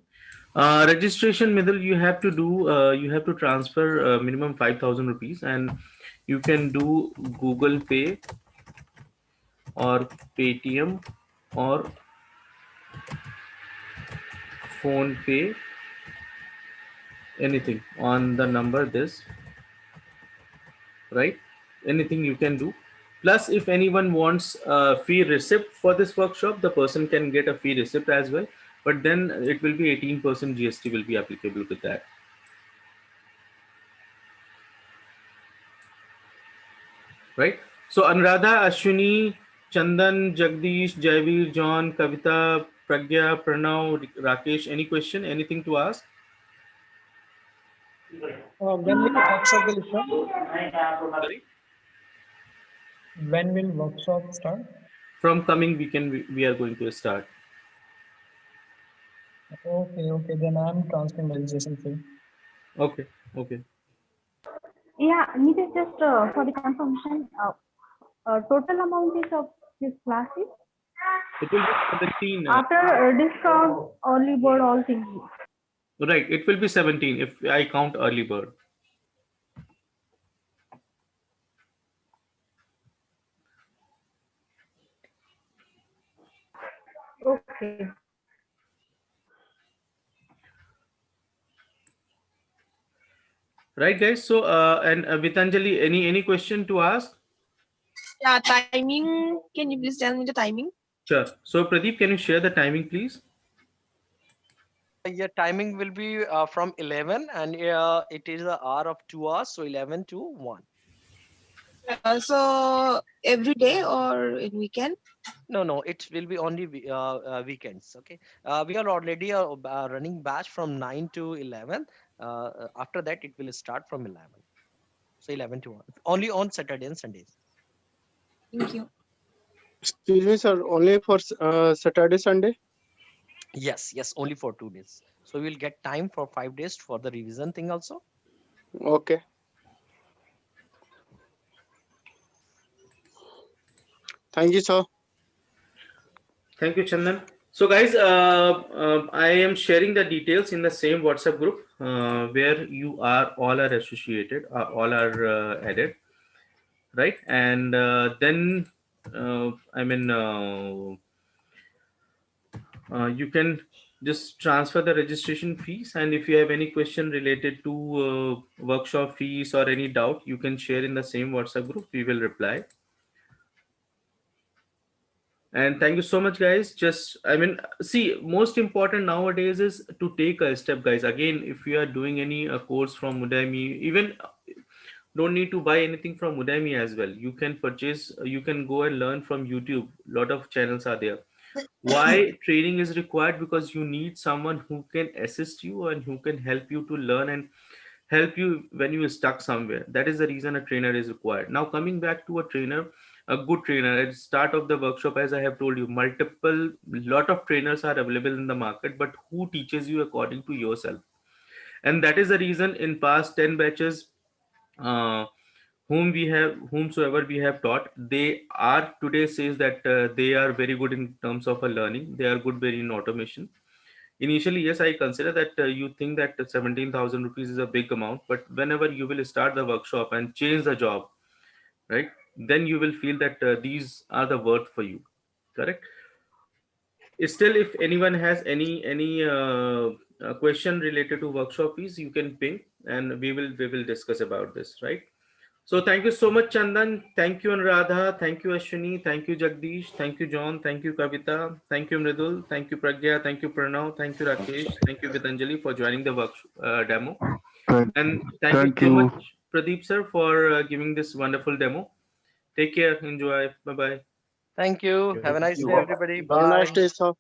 Registration, Midul, you have to do. You have to transfer minimum 5,000 rupees, and you can do Google Pay or Paytm or Phone Pay, anything on the number this, right? Anything you can do. Plus, if anyone wants a free receipt for this workshop, the person can get a free receipt as well. But then it will be 18% GST will be applicable to that. Right? So Anuradha, Ashwini, Chandan, Jagdish, Jaivir, John, Kavita, Pragya, Pranav, Rakesh, any question, anything to ask? When will workshop will start? Sorry? When will workshop start? From coming weekend, we are going to start. Okay, then I'm transferring registration fee. Okay, okay. Yeah, Nitish, just for the confirmation, total amount is of this classes It will be 17. after discount, early bird, all things. Right, it will be 17 if I count early bird. Okay. Right, guys. So, and Vitanjali, any question to ask? Yeah, timing. Can you please tell me the timing? Sure. So, Pradeep, can you share the timing, please? Your timing will be from 11, and it is the hour of 2 hours, so 11 to 1. So every day or in weekend? No, it will be only weekends. Okay, we are already running batch from 9 to 11. After that, it will start from 11. So 11 to 1. Only on Saturday and Sundays. Thank you. Excuse me, sir. Only for Saturday, Sunday? Yes, only for 2 days. So we'll get time for 5 days for the revision thing also. Okay. Thank you, sir. Thank you, Chandan. So, guys, I am sharing the details in the same WhatsApp group where you are all are associated, all are added, right? And then, you can just transfer the registration fees, and if you have any question related to workshop fees or any doubt, you can share in the same WhatsApp group. We will reply. And thank you so much, guys. Just, see, most important nowadays is to take a step, guys. Again, if you are doing any course from Udemy, even don't need to buy anything from Udemy as well. You can purchase, you can go and learn from YouTube. Lot of channels are there. Why training is required? Because you need someone who can assist you and who can help you to learn and help you when you are stuck somewhere. That is the reason a trainer is required. Now, coming back to a trainer, a good trainer at the start of the workshop, as I have told you, lot of trainers are available in the market, but who teaches you according to yourself? And that is the reason in past 10 batches, uh, whomsoever we have taught, they are today says that they are very good in terms of a learning. They are good very in automation. Initially, yes, I consider that you think that 17,000 rupees is a big amount, but whenever you will start the workshop and change the job, right, then you will feel that these are the worth for you. Correct. Still, if anyone has any question related to workshop fees, you can ping, and we will discuss about this, right? So thank you so much, Chandan. Thank you, Anuradha. Thank you, Ashwini. Thank you, Jagdish. Thank you, John. Thank you, Kavita. Thank you, Mridul. Thank you, Pragya. Thank you, Pranav. Thank you, Rakesh. Thank you, Vitanjali, for joining the demo. And thank you so much, Pradeep sir, for giving this wonderful demo. Take care. Enjoy. Bye-bye. Thank you. Have a nice day, everybody. Have a nice Bye. day, sir.